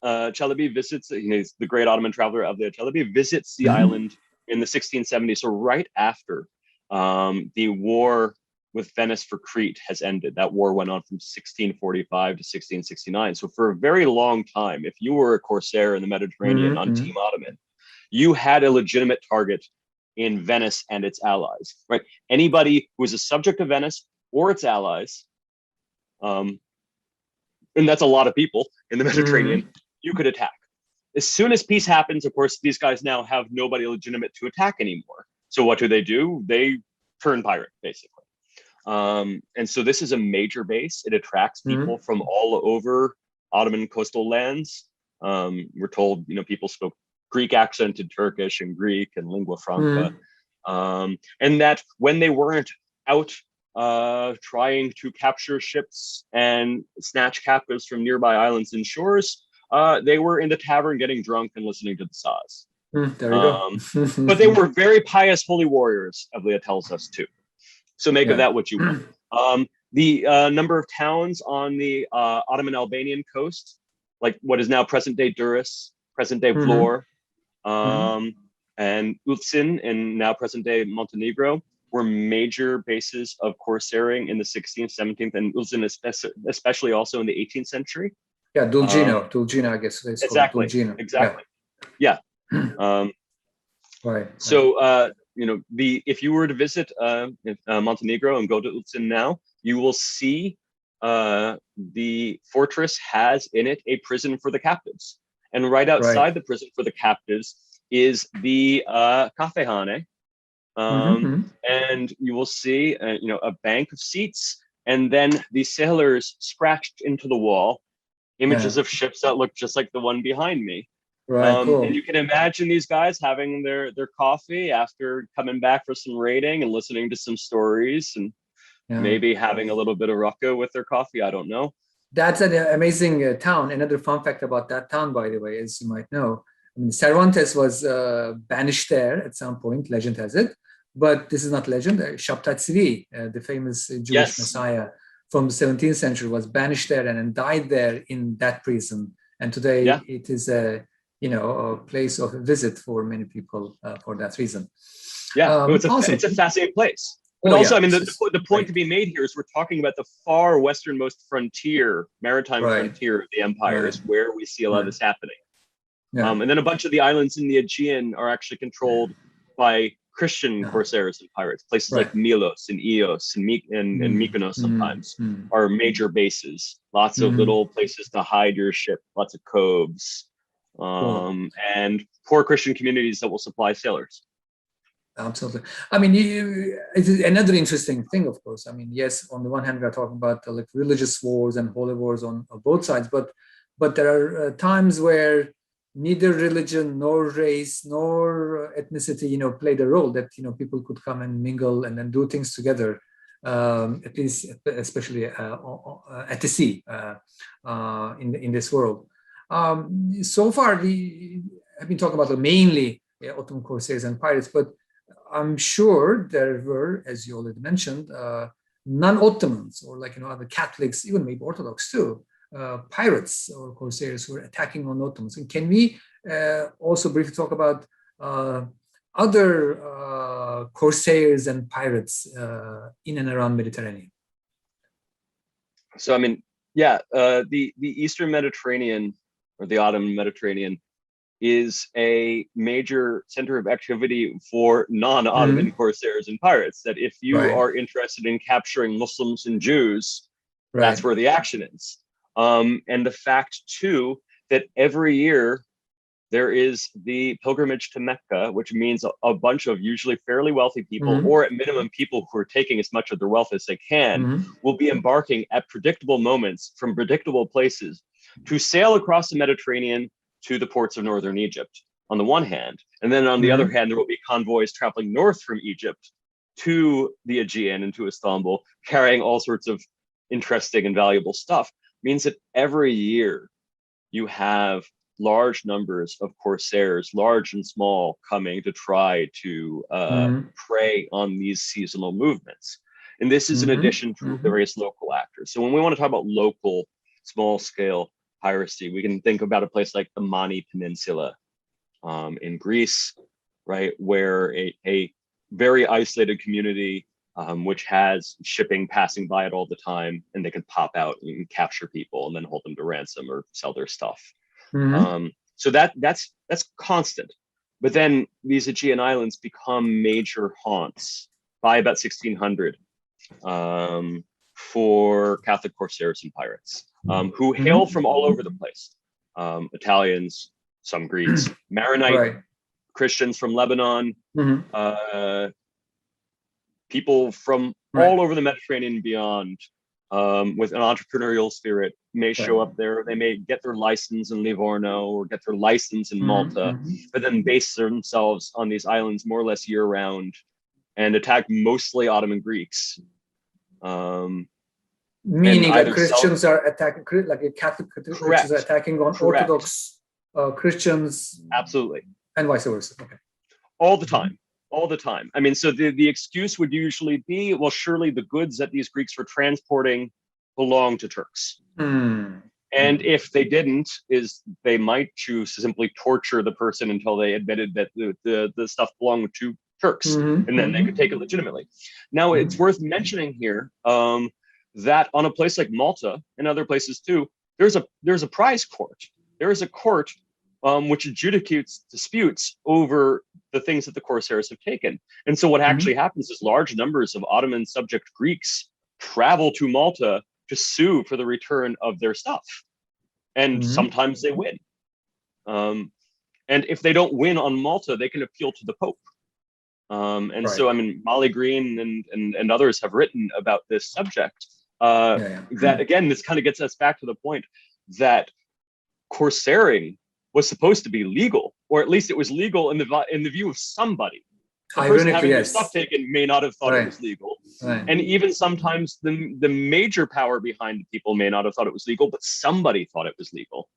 Çelebi visits, he's the great Ottoman traveler Evliya Çelebi visits the island in the 1670s, so right after the war with Venice for Crete has ended. That war went on from 1645 to 1669. So for a very long time, if you were a corsair in the Mediterranean on Team Ottoman, you had a legitimate target in Venice and its allies, right? Anybody who was a subject of Venice or its allies, and that's a lot of people in the Mediterranean, you could attack. As soon as peace happens, of course, these guys now have nobody legitimate to attack anymore. So what do? They turn pirate, basically. And so this is a major base. It attracts people from all over Ottoman coastal lands. We're told, people spoke Greek accented Turkish and Greek and lingua franca. And that when they weren't out trying to capture ships and snatch captives from nearby islands and shores, they were in the tavern getting drunk and listening to the saws. There you go. But they were very pious holy warriors, Evliya tells us too. So make of that what you will. The number of towns on the Ottoman Albanian coast, like what is now present-day Durrës, present-day Vlorë, and Ulcin in now present-day Montenegro, were major bases of corsairing in the 16th, 17th, and Ulcin especially also in the 18th century. Yeah, Dulgina, I guess. Exactly. Exactly. Yeah. Right. So, if you were to visit Montenegro and go to Ulcin now, you will see the fortress has in it a prison for the captives. And right outside the prison for the captives is the Kafehane. And you will see, a bank of seats, and then the sailors scratched into the wall, images of ships that look just like the one behind me. Cool. And you can imagine these guys having their coffee after coming back for some raiding and listening to some stories and maybe having a little bit of rocco with their coffee. I don't know. That's an amazing town. Another fun fact about that town, by the way, as you might know, Cervantes was banished there at some point, legend has it. But this is not legend. Shabtai Tzvi, the famous Jewish messiah from the 17th century, was banished there and died there in that prison. And today it is a place of visit for many people for that reason. Yeah, it's a fascinating place. But the point to be made here is we're talking about the far westernmost frontier, maritime frontier of the empire is where we see a lot of this happening. And then a bunch of the islands in the Aegean are actually controlled by Christian corsairs and pirates. Places like Milos and Ios and Mykonos sometimes are major bases. Lots of little places to hide your ship, lots of coves, and poor Christian communities that will supply sailors. Absolutely. I mean, it is another interesting thing, of course. I mean, yes, on the one hand, we are talking about like religious wars and holy wars on both sides, but there are times where neither religion nor race nor ethnicity, played a role, that, people could come and mingle and then do things together, at least, especially at the sea, in this world. So far, I've been talking about mainly Ottoman corsairs and pirates, but I'm sure there were, as you already mentioned, non-Ottomans or other Catholics, even maybe Orthodox too, pirates or corsairs who were attacking on Ottomans. And can we also briefly talk about other corsairs and pirates in and around Mediterranean? So, the Eastern Mediterranean, or the Ottoman Mediterranean, is a major center of activity for non-Ottoman corsairs and pirates. That if you are interested in capturing Muslims and Jews, that's where the action is. And the fact too that every year there is the pilgrimage to Mecca, which means a bunch of usually fairly wealthy people, or at minimum people who are taking as much of their wealth as they can, will be embarking at predictable moments from predictable places to sail across the Mediterranean to the ports of northern Egypt on the one hand. And then on the other hand, there will be convoys traveling north from Egypt to the Aegean and to Istanbul, carrying all sorts of interesting and valuable stuff. Means that every year you have large numbers of corsairs, large and small, coming to try to prey on these seasonal movements. And this is in addition to various local actors. So when we want to talk about local, small scale piracy, we can think about a place like the Mani Peninsula in Greece, right, where a very isolated community which has shipping passing by it all the time, and they can pop out and capture people and then hold them to ransom or sell their stuff. So that's constant. But then these Aegean islands become major haunts by about 1600 for Catholic corsairs and pirates who hail from all over the place. Italians, some Greeks, Maronite Christians from Lebanon, people from all over the Mediterranean and beyond with an entrepreneurial spirit may show up there. They may get their license in Livorno or get their license in Malta, but then base themselves on these islands more or less year round and attack mostly Ottoman Greeks. Meaning that Christians are attacking, like Catholic Christians are attacking on Orthodox Christians. Absolutely. And vice versa. Okay. All the time. All the time. I mean, so the excuse would usually be, well, surely the goods that these Greeks were transporting belong to Turks. And if they didn't, they might choose to simply torture the person until they admitted that the stuff belonged to Turks, and then they could take it legitimately. Now, it's worth mentioning here that on a place like Malta and other places too, there's a prize court. There is a court which adjudicates disputes over the things that the Corsairs have taken. And so what actually happens is large numbers of Ottoman subject Greeks travel to Malta to sue for the return of their stuff. And sometimes they win. And if they don't win on Malta, they can appeal to the Pope. So, I mean, Molly Green and others have written about this subject. That, again, this kind of gets us back to the point that corsairing was supposed to be legal, or at least it was legal in the view of somebody. The person having their stuff taken may not have thought it was legal. And even sometimes the major power behind people may not have thought it was legal, but somebody thought it was legal,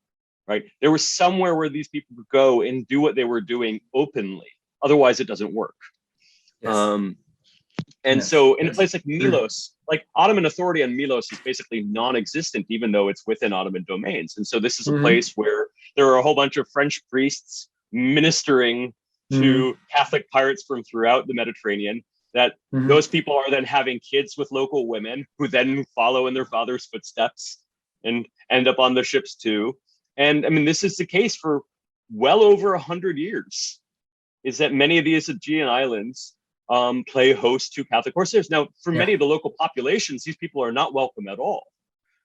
right? There was somewhere where these people could go and do what they were doing openly. Otherwise, it doesn't work. So in a place like Milos, like Ottoman authority on Milos is basically non-existent, even though it's within Ottoman domains. And so this is a place where there are a whole bunch of French priests ministering to Catholic pirates from throughout the Mediterranean, that those people are then having kids with local women who then follow in their father's footsteps and end up on the ships too. And I mean, this is the case for well over 100 years, is that many of these Aegean islands play host to Catholic corsairs. Now, for many of the local populations, these people are not welcome at all,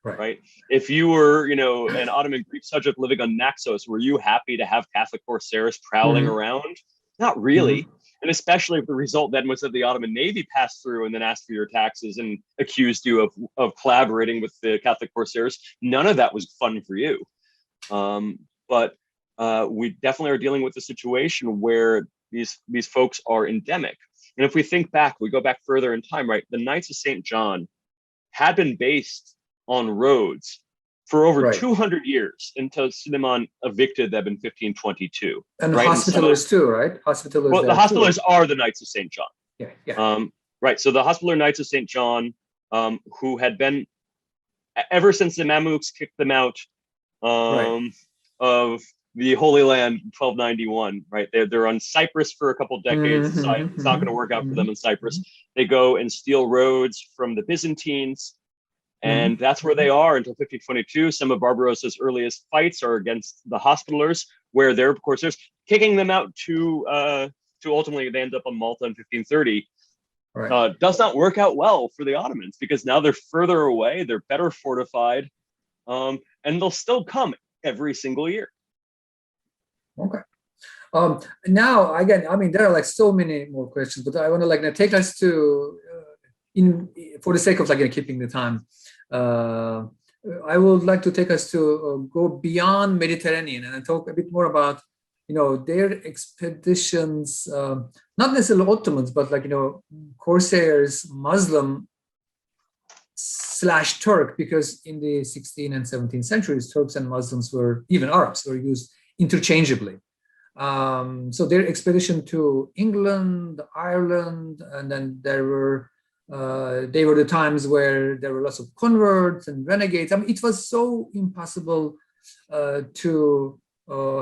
right? If you were, an Ottoman Greek subject living on Naxos, were you happy to have Catholic corsairs prowling around? Not really. And especially if the result then was that the Ottoman Navy passed through and then asked for your taxes and accused you of collaborating with the Catholic corsairs. None of that was fun for you. But we definitely are dealing with a situation where these folks are endemic. And if we think back, we go back further in time, right? The Knights of St. John had been based on Rhodes for over 200 years until Sisman evicted them in 1522. And the Hospitallers too, right? Hospitallers. Well, the Hospitallers are the Knights of St. John. Right. So the Hospitaller Knights of St. John, who had been, ever since the Mamluks kicked them out of the Holy Land in 1291, right? They're on Cyprus for a couple decades. It's not going to work out for them in Cyprus. They go and steal Rhodes from the Byzantines. And that's where they are until 1522. Some of Barbarossa's earliest fights are against the Hospitallers, where they're, of course, there's kicking them out to ultimately they end up on Malta in 1530. Does not work out well for the Ottomans, because now they're further away, they're better fortified, and they'll still come every single year. Now, again, I mean, there are like so many more questions, but I want to take us to, for the sake of keeping the time, I would like to take us to go beyond Mediterranean and talk a bit more about, their expeditions, not necessarily Ottomans, but Corsairs, Muslim / Turk, because in the 16th and 17th centuries, Turks and Muslims even Arabs were used interchangeably. So their expedition to England, Ireland, and then there were They were the times where there were lots of converts and renegades. I mean, it was so impossible to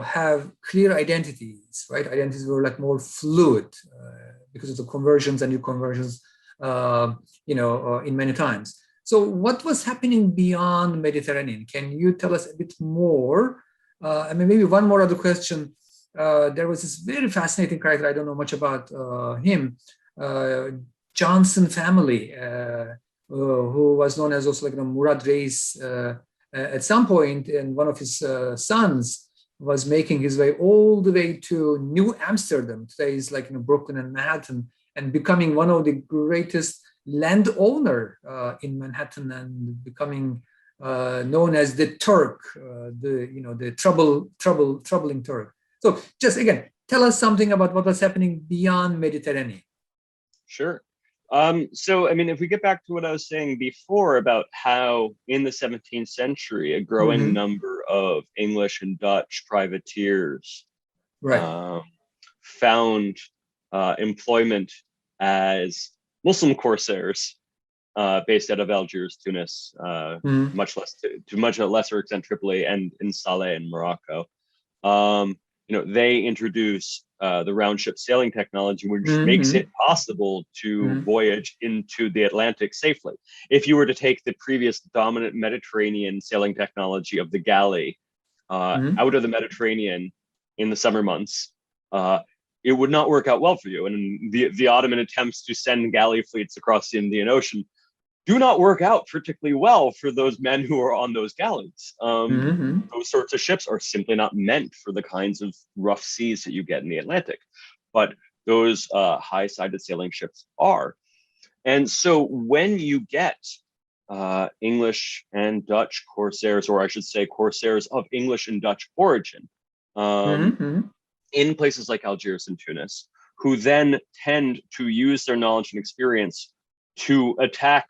have clear identities, right? Identities were like more fluid because of the conversions and new conversions, in many times. So what was happening beyond Mediterranean? Can you tell us a bit more? I mean, maybe one more other question. There was this very fascinating character, I don't know much about him, Johnson family, who was known as also like Murad Reis. At some point, and one of his sons was making his way all the way to New Amsterdam. Today is like Brooklyn and Manhattan, and becoming one of the greatest landowner in Manhattan, and becoming known as the Turk, the troubling Turk. So just again, tell us something about what was happening beyond Mediterranean. Sure. So, I mean, if we get back to what I was saying before about how in the 17th century, a growing number of English and Dutch privateers found employment as Muslim corsairs based out of Algiers, Tunis, much less to much lesser extent Tripoli, and in Saleh in Morocco. They introduce the round ship sailing technology, which makes it possible to voyage into the Atlantic safely. If you were to take the previous dominant Mediterranean sailing technology of the galley out of the Mediterranean in the summer months, it would not work out well for you. And the Ottoman attempts to send galley fleets across the Indian Ocean do not work out particularly well for those men who are on those galleys. Those sorts of ships are simply not meant for the kinds of rough seas that you get in the Atlantic, but those high-sided sailing ships are. And so when you get English and Dutch corsairs, or I should say corsairs of English and Dutch origin, in places like Algiers and Tunis, who then tend to use their knowledge and experience to attack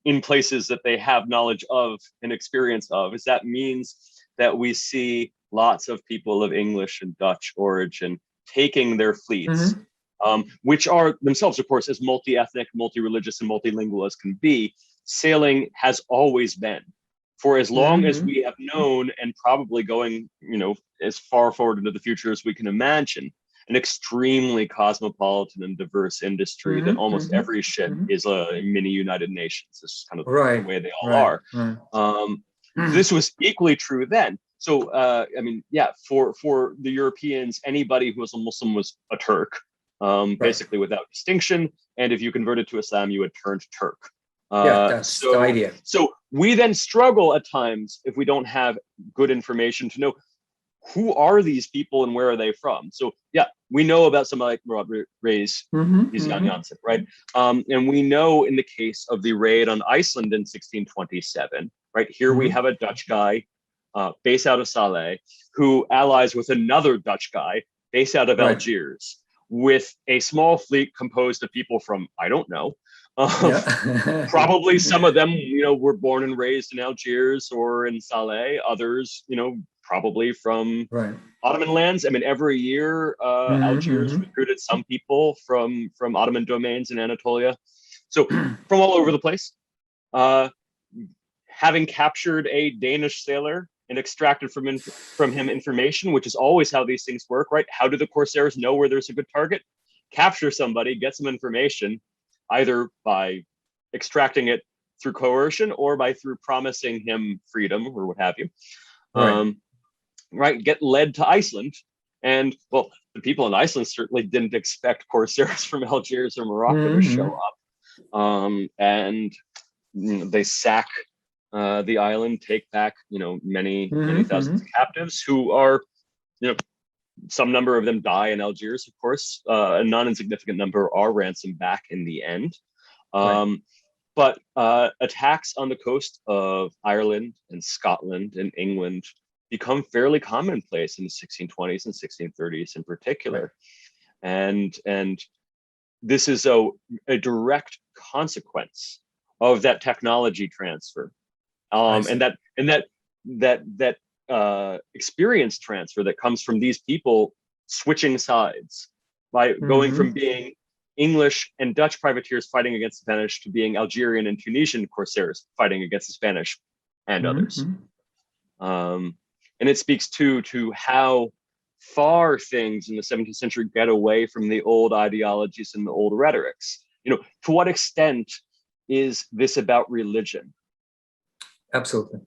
in places that they have knowledge of and experience of, is that means that we see lots of people of English and Dutch origin taking their fleets, which are themselves, of course, as multi-ethnic, multi-religious, and multilingual as can be. Sailing has always been, for as long as we have known, and probably going, as far forward into the future as we can imagine, an extremely cosmopolitan and diverse industry that almost every ship is a mini United Nations. This is kind of the way they all are. This was equally true then. So, for the Europeans, anybody who was a Muslim was a Turk, basically without distinction. And if you converted to Islam, you had turned Turk. That's the idea. So we then struggle at times if we don't have good information to know who are these people and where are they from. So we know about somebody like Murad Reis, right? And we know in the case of the raid on Iceland in 1627, right? Here we have a Dutch guy based out of Saleh who allies with another Dutch guy based out of Algiers with a small fleet composed of people from, I don't know, probably some of them, were born and raised in Algiers or in Saleh. Others, probably from Ottoman lands. I mean, every year, Algiers recruited some people from Ottoman domains in Anatolia. So from all over the place. Having captured a Danish sailor and extracted from him information, which is always how these things work, right? How do the Corsairs know where there's a good target? Capture somebody, get some information, either by extracting it through coercion or through promising him freedom or what have you. Get led to Iceland. And well, the people in Iceland certainly didn't expect Corsairs from Algiers or Morocco to show up. And they sack the island, take back, many thousands of captives who are, some number of them die in Algiers, of course. A non-insignificant number are ransomed back in the end. But attacks on the coast of Ireland and Scotland and England become fairly commonplace in the 1620s and 1630s in particular. And this is a direct consequence of that technology transfer. And that experience transfer that comes from these people switching sides by going from being English and Dutch privateers fighting against the Spanish to being Algerian and Tunisian corsairs fighting against the Spanish and others. And it speaks too to how far things in the 17th century get away from the old ideologies and the old rhetorics. To what extent is this about religion? Absolutely.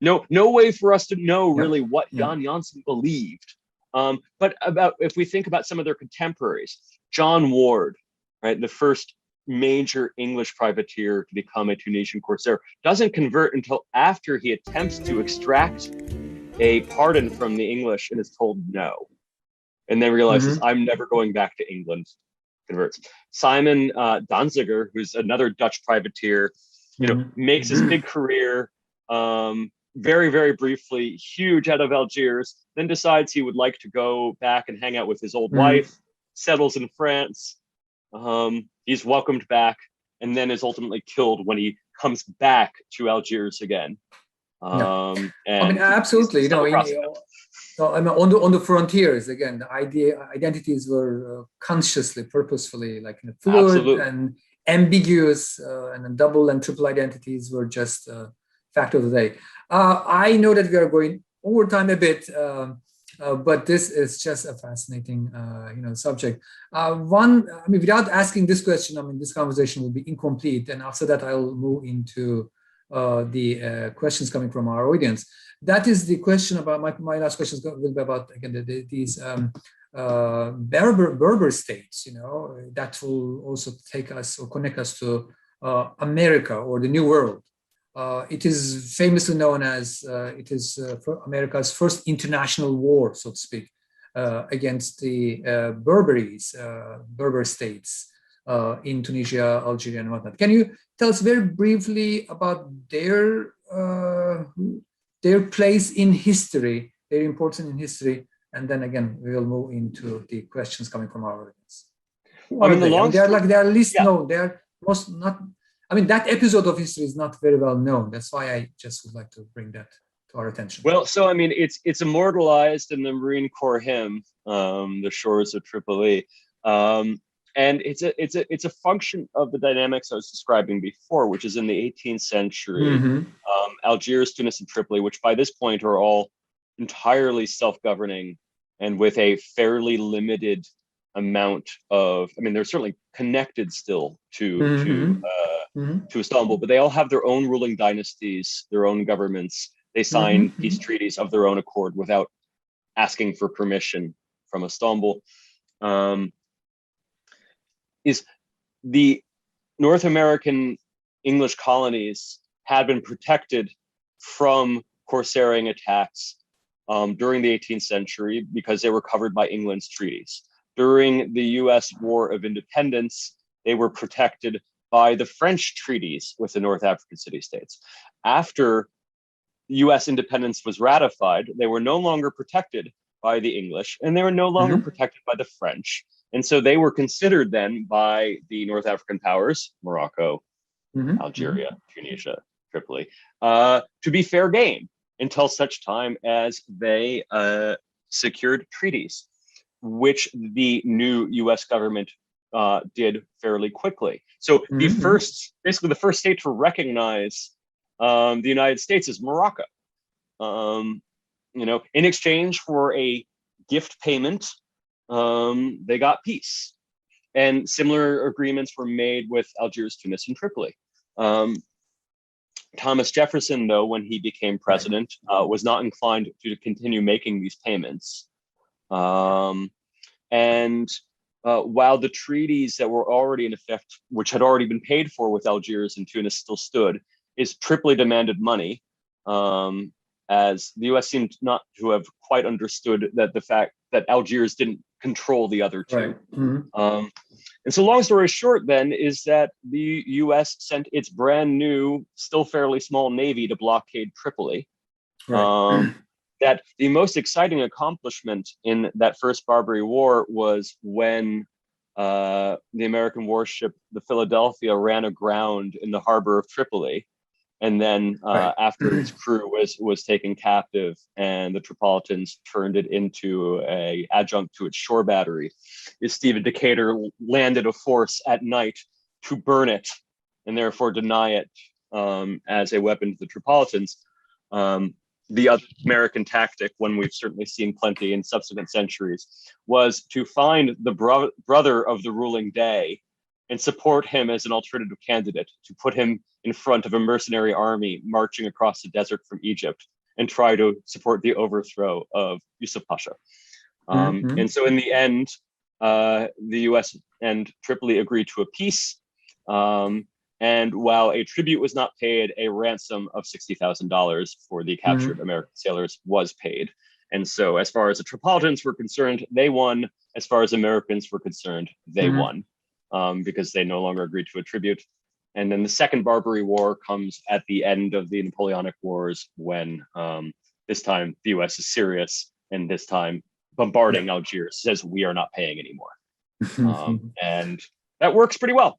No way for us to know really what Jan Janssen believed. But if we think about some of their contemporaries, John Ward, right, the first major English privateer to become a Tunisian corsair, doesn't convert until after he attempts to extract a pardon from the English and is told no, and then realizes, I'm never going back to England. Converts. Simon Danziger, who's another Dutch privateer, makes his big career, very, very briefly, huge out of Algiers, then decides he would like to go back and hang out with his old wife, settles in France. He's welcomed back, and then is ultimately killed when he comes back to Algiers again. And absolutely. On the frontiers again, the identities were consciously, purposefully, like fluid and ambiguous, and double and triple identities were just fact of the day. I know that we are going over time a bit, but this is just a fascinating, subject. Without asking this question, this conversation will be incomplete, and after that, I'll move into the questions coming from our audience. That is the question about my last question will be about again these Berber states. That will also take us or connect us to America or the New World. It is famously known as America's first international war, so to speak, against the Berber states in Tunisia, Algeria, and whatnot. Can you tell us very briefly about their place in history, their importance in history, and then again we will move into the questions coming from our audience. They are least known. They are most not. That episode of history is not very well known. That's why I just would like to bring that to our attention. Well, so it's immortalized in the Marine Corps hymn, "The Shores of Tripoli," and it's a function of the dynamics I was describing before, which is in the 18th century, Algiers, Tunis, and Tripoli, which by this point are all entirely self-governing and with a fairly limited amount of. They're certainly connected still to Istanbul, but they all have their own ruling dynasties, their own governments. They sign peace treaties of their own accord without asking for permission from Istanbul. Is the North American English colonies had been protected from corsairing attacks during the 18th century because they were covered by England's treaties. During the US War of Independence, they were protected by the French treaties with the North African city-states. After US independence was ratified, they were no longer protected by the English, and they were no longer protected by the French. And so they were considered then by the North African powers, Morocco, Algeria, Tunisia, Tripoli, to be fair game until such time as they secured treaties, which the new US government did fairly quickly. So the first state to recognize the United States is Morocco. In exchange for a gift payment, they got peace. And similar agreements were made with Algiers, Tunis, and Tripoli. Thomas Jefferson, though, when he became president, was not inclined to continue making these payments. While the treaties that were already in effect, which had already been paid for with Algiers and Tunis, still stood, Tripoli demanded money, as the U.S. seemed not to have quite understood that the fact that Algiers didn't control the other two. And so long story short then is that the U.S. sent its brand new, still fairly small navy to blockade Tripoli. That the most exciting accomplishment in that first Barbary War was when the American warship, the Philadelphia, ran aground in the harbor of Tripoli. And then Right. after its crew was taken captive and the Tripolitans turned it into a adjunct to its shore battery, is Stephen Decatur landed a force at night to burn it and therefore deny it as a weapon to the Tripolitans. The American tactic, one we've certainly seen plenty in subsequent centuries, was to find the brother of the ruling day and support him as an alternative candidate, to put him in front of a mercenary army marching across the desert from Egypt and try to support the overthrow of Yusuf Pasha. And so in the end, the US and Tripoli agreed to a peace. And while a tribute was not paid, a ransom of $60,000 for the captured American sailors was paid. And so as far as the Tripolitans were concerned, they won. As far as Americans were concerned, they won, because they no longer agreed to a tribute. And then the Second Barbary War comes at the end of the Napoleonic Wars, when this time the US is serious, and this time bombarding Algiers says, we are not paying anymore. And that works pretty well.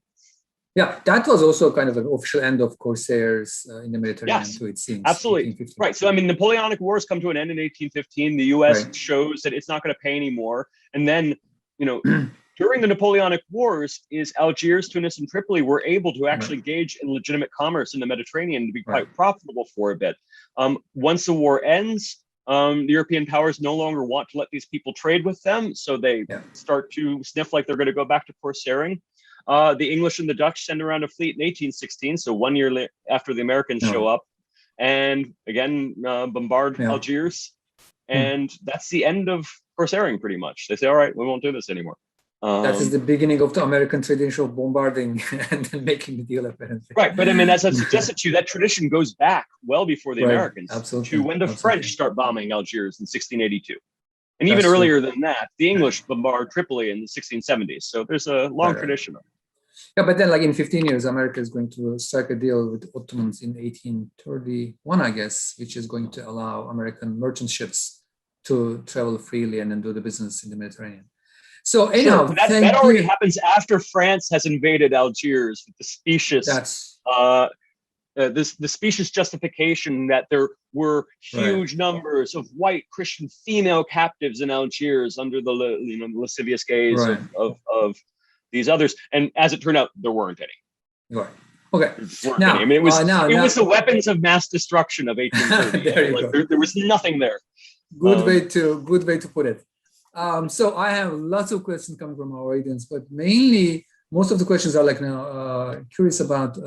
Yeah, that was also kind of an official end of Corsairs in the Mediterranean, Yes, too, it seems. absolutely. Right. So, I mean, Napoleonic Wars come to an end in 1815. The US shows that it's not going to pay anymore. And then, during the Napoleonic Wars, is Algiers, Tunis, and Tripoli were able to actually engage in legitimate commerce in the Mediterranean to be quite profitable for a bit. Once the war ends, the European powers no longer want to let these people trade with them. So they start to sniff like they're going to go back to corsairing. The English and the Dutch send around a fleet in 1816, so 1 year after the Americans show up, and again bombard Algiers, and that's the end of corsairing pretty much. They say, all right, we won't do this anymore. That is the beginning of the American tradition of bombarding and then making the deal, apparently. Right, but I mean, as I've suggested to you, that tradition goes back well before the Americans, to when the French start bombing Algiers in 1682. And even earlier than that, the English bombard Tripoli in the 1670s. So there's a long tradition of it. Yeah, but then like in 15 years, America is going to strike a deal with the Ottomans in 1831, I guess, which is going to allow American merchant ships to travel freely and then do the business in the Mediterranean. So anyhow, that already happens after France has invaded Algiers with the specious, the specious justification that there were huge numbers of white Christian female captives in Algiers under the lascivious gaze of these others. And as it turned out, there weren't any. Right. Okay. Now, I mean, it was the weapons of mass destruction of 1830. There was nothing there. Good way to put it. So I have lots of questions coming from our audience, but mainly most of the questions are like curious about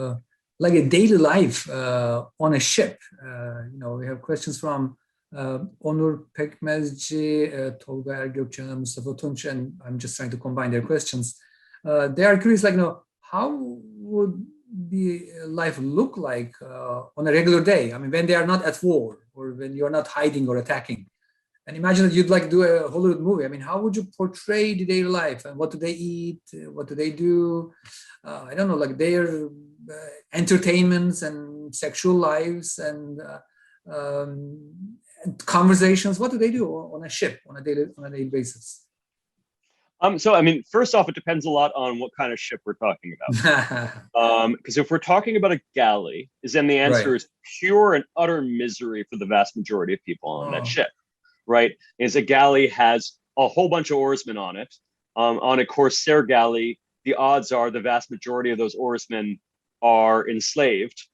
like a daily life on a ship. We have questions from Onur Pekmezci, Tolga Ergökçen, Mustafa Tunç, and I'm just trying to combine their questions. They are curious, like, how would the life look like on a regular day? I mean, when they are not at war or when you're not hiding or attacking. And imagine that you'd like do a Hollywood movie. I mean, how would you portray the daily life, and what do they eat? What do they do? I don't know, like their entertainments and sexual lives and conversations. What do they do on a ship on a daily basis? So, I mean, first off, it depends a lot on what kind of ship we're talking about. Because if we're talking about a galley, then the answer is pure and utter misery for the vast majority of people on that ship. Right, is a galley has a whole bunch of oarsmen on it. On a Corsair galley, the odds are the vast majority of those oarsmen are enslaved.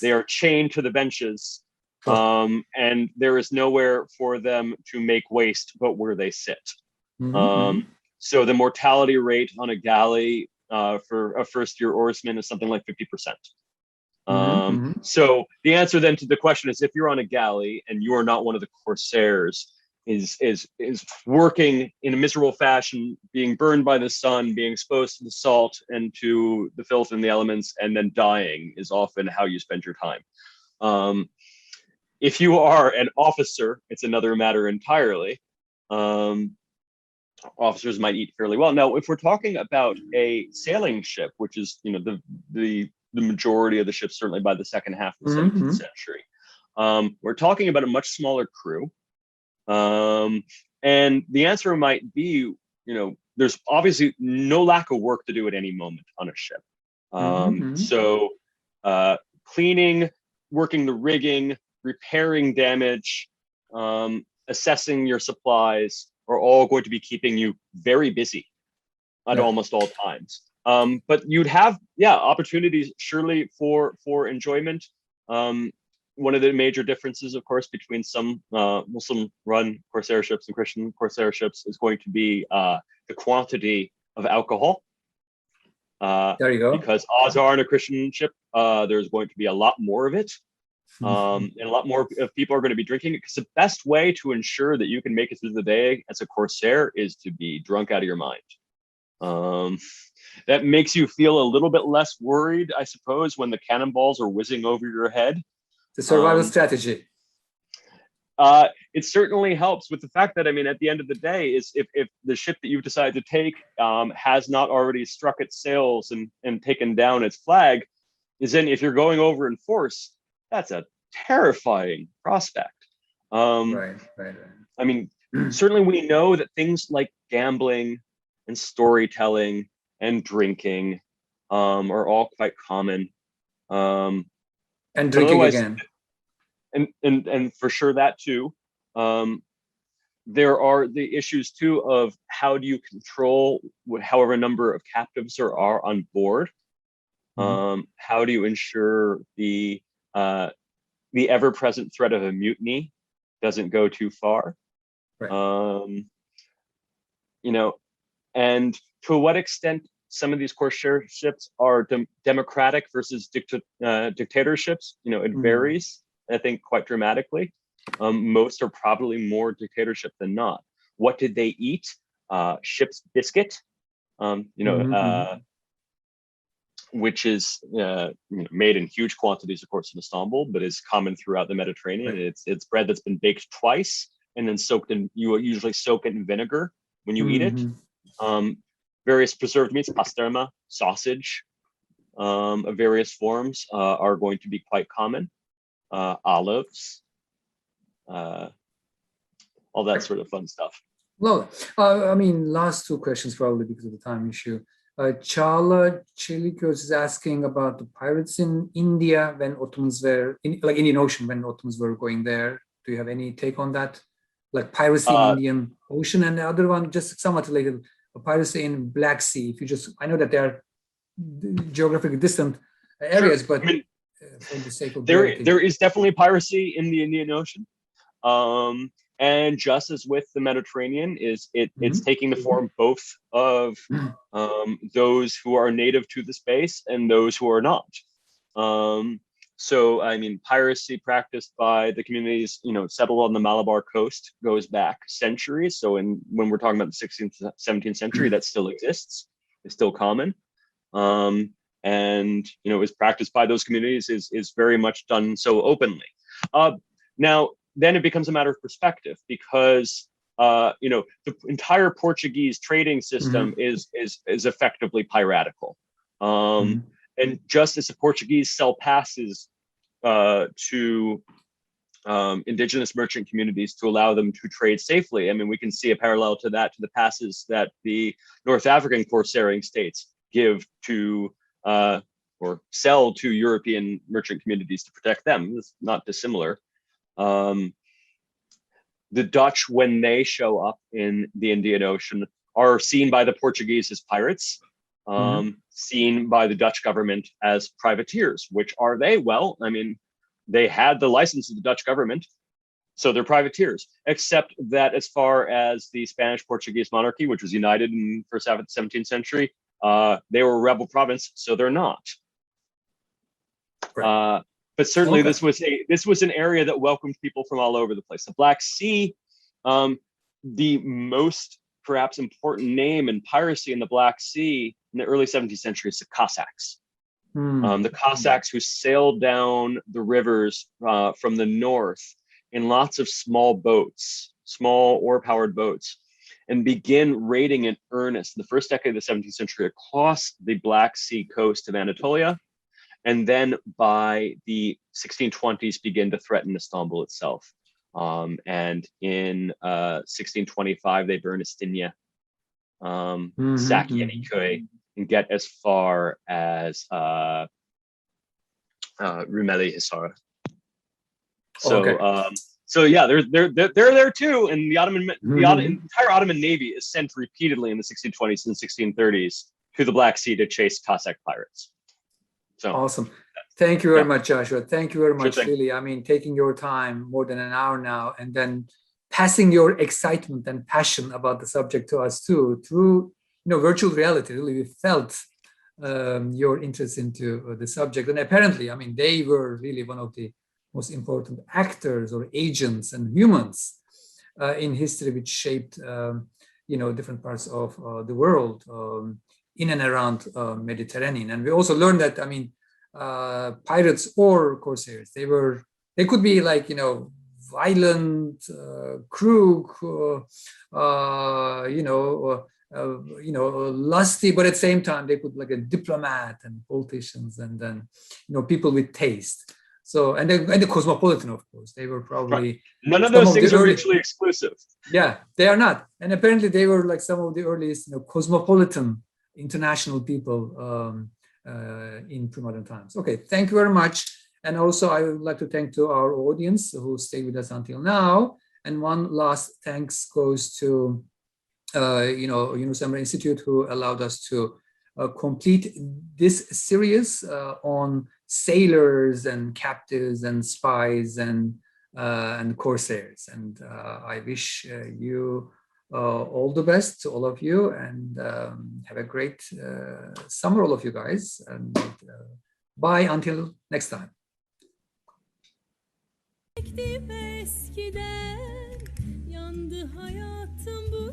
They are chained to the benches, and there is nowhere for them to make waste but where they sit. So the mortality rate on a galley for a first-year oarsman is something like 50%. So the answer then to the question is, if you're on a galley and you are not one of the Corsairs, is working in a miserable fashion, being burned by the sun, being exposed to the salt and to the filth and the elements, and then dying is often how you spend your time. If you are an officer, it's another matter entirely. Officers might eat fairly well. Now, if we're talking about a sailing ship, which is the majority of the ships, certainly by the second half of the 17th century. We're talking about a much smaller crew. And the answer might be, there's obviously no lack of work to do at any moment on a ship. So cleaning, working the rigging, repairing damage, assessing your supplies are all going to be keeping you very busy at almost all times. But you'd have, opportunities surely for enjoyment. One of the major differences, of course, between some Muslim-run Corsair ships and Christian Corsair ships is going to be the quantity of alcohol. There you go. Because odds are on a Christian ship, there's going to be a lot more of it. And a lot more of people are going to be drinking it, because the best way to ensure that you can make it through the day as a Corsair is to be drunk out of your mind. That makes you feel a little bit less worried, I suppose, when the cannonballs are whizzing over your head. The survival strategy. It certainly helps with the fact that, I mean, at the end of the day, is if the ship that you've decided to take has not already struck its sails and taken down its flag, is then if you're going over in force, that's a terrifying prospect. Right. I mean, certainly we know that things like gambling and storytelling and drinking are all quite common. And drinking again. And for sure that too. There are the issues too of how do you control however number of captives there are on board. How do you ensure the ever-present threat of a mutiny doesn't go too far? Right. You know, and to what extent some of these Corsair ships are democratic versus dictatorships, you know, it varies, I think, quite dramatically. Most are probably more dictatorship than not. What did they eat? Ship's biscuit, which is made in huge quantities, of course, in Istanbul, but is common throughout the Mediterranean. Right. It's bread that's been baked twice and then soaked in. You usually soak it in vinegar when you eat it. Various preserved meats, pasterma, sausage of various forms are going to be quite common. Olives, all that sort of fun stuff. Well, I mean, last two questions probably because of the time issue. Çağla Çelikos is asking about the pirates in India when Ottomans were like Indian Ocean when Ottomans were going there. Do you have any take on that? Like piracy in Indian Ocean, and the other one just somewhat related, piracy in Black Sea. If you just, I know that they are geographically distant areas, but I mean, for the sake of there is definitely piracy in the Indian Ocean. And just as with the Mediterranean, it's taking the form both of those who are native to the space and those who are not. So, I mean, piracy practiced by the communities, settled on the Malabar coast goes back centuries. So when we're talking about the 16th, 17th century, that still exists. It's still common. And, is practiced by those communities is very much done so openly. Now, then it becomes a matter of perspective because, the entire Portuguese trading system is effectively piratical. And just as the Portuguese sell passes to indigenous merchant communities to allow them to trade safely, I mean, we can see a parallel to that, to the passes that the North African corsairing states give to or sell to European merchant communities to protect them. It's not dissimilar. The Dutch, when they show up in the Indian Ocean, are seen by the Portuguese as pirates, seen by the Dutch government as privateers. Which are they? Well, I mean, they had the license of the Dutch government, so they're privateers, except that as far as the Spanish-Portuguese monarchy, which was united in the first half of the 17th century, they were a rebel province, so they're not. Right. But certainly this was an area that welcomed people from all over the place. The Black Sea, the most perhaps important name in piracy in the Black Sea in the early 17th century is the Cossacks. The Cossacks who sailed down the rivers from the north in lots of small boats, small oar-powered boats, and begin raiding in earnest in the first decade of the 17th century across the Black Sea coast of Anatolia. And then by the 1620s begin to threaten Istanbul itself. And in 1625, they burn Istinya, sack Yeniköy, and get as far as Rumeli Hisar. So, Okay. so yeah, they're there too, and the entire Ottoman navy is sent repeatedly in the 1620s and 1630s to the Black Sea to chase Cossack pirates. So awesome. Thank you very yeah. much, Joshua. Thank you very much, Sure thing. really. I mean, taking your time, more than an hour now, and then passing your excitement and passion about the subject to us too, through virtual reality. Really, we felt your interest into the subject, and apparently, I mean, they were really one of the most important actors or agents and humans in history, which shaped different parts of the world in and around Mediterranean. And we also learned that, I mean, pirates or corsairs, they could be like violent, crook, lusty, but at the same time they could like a diplomat and politicians, and then people with taste. So and the cosmopolitan, of course, they were probably none of those things are mutually exclusive. Yeah, they are not, and apparently they were like some of the earliest cosmopolitan international people in pre-modern times. Okay, thank you very much. And also I would like to thank to our audience who stayed with us until now. And one last thanks goes to Yunus Emre Institute, who allowed us to complete this series on sailors and captives and spies and corsairs. And I wish you all the best to all of you, and have a great summer, all of you guys. And bye until next time. Eskiden yandı hayatım bu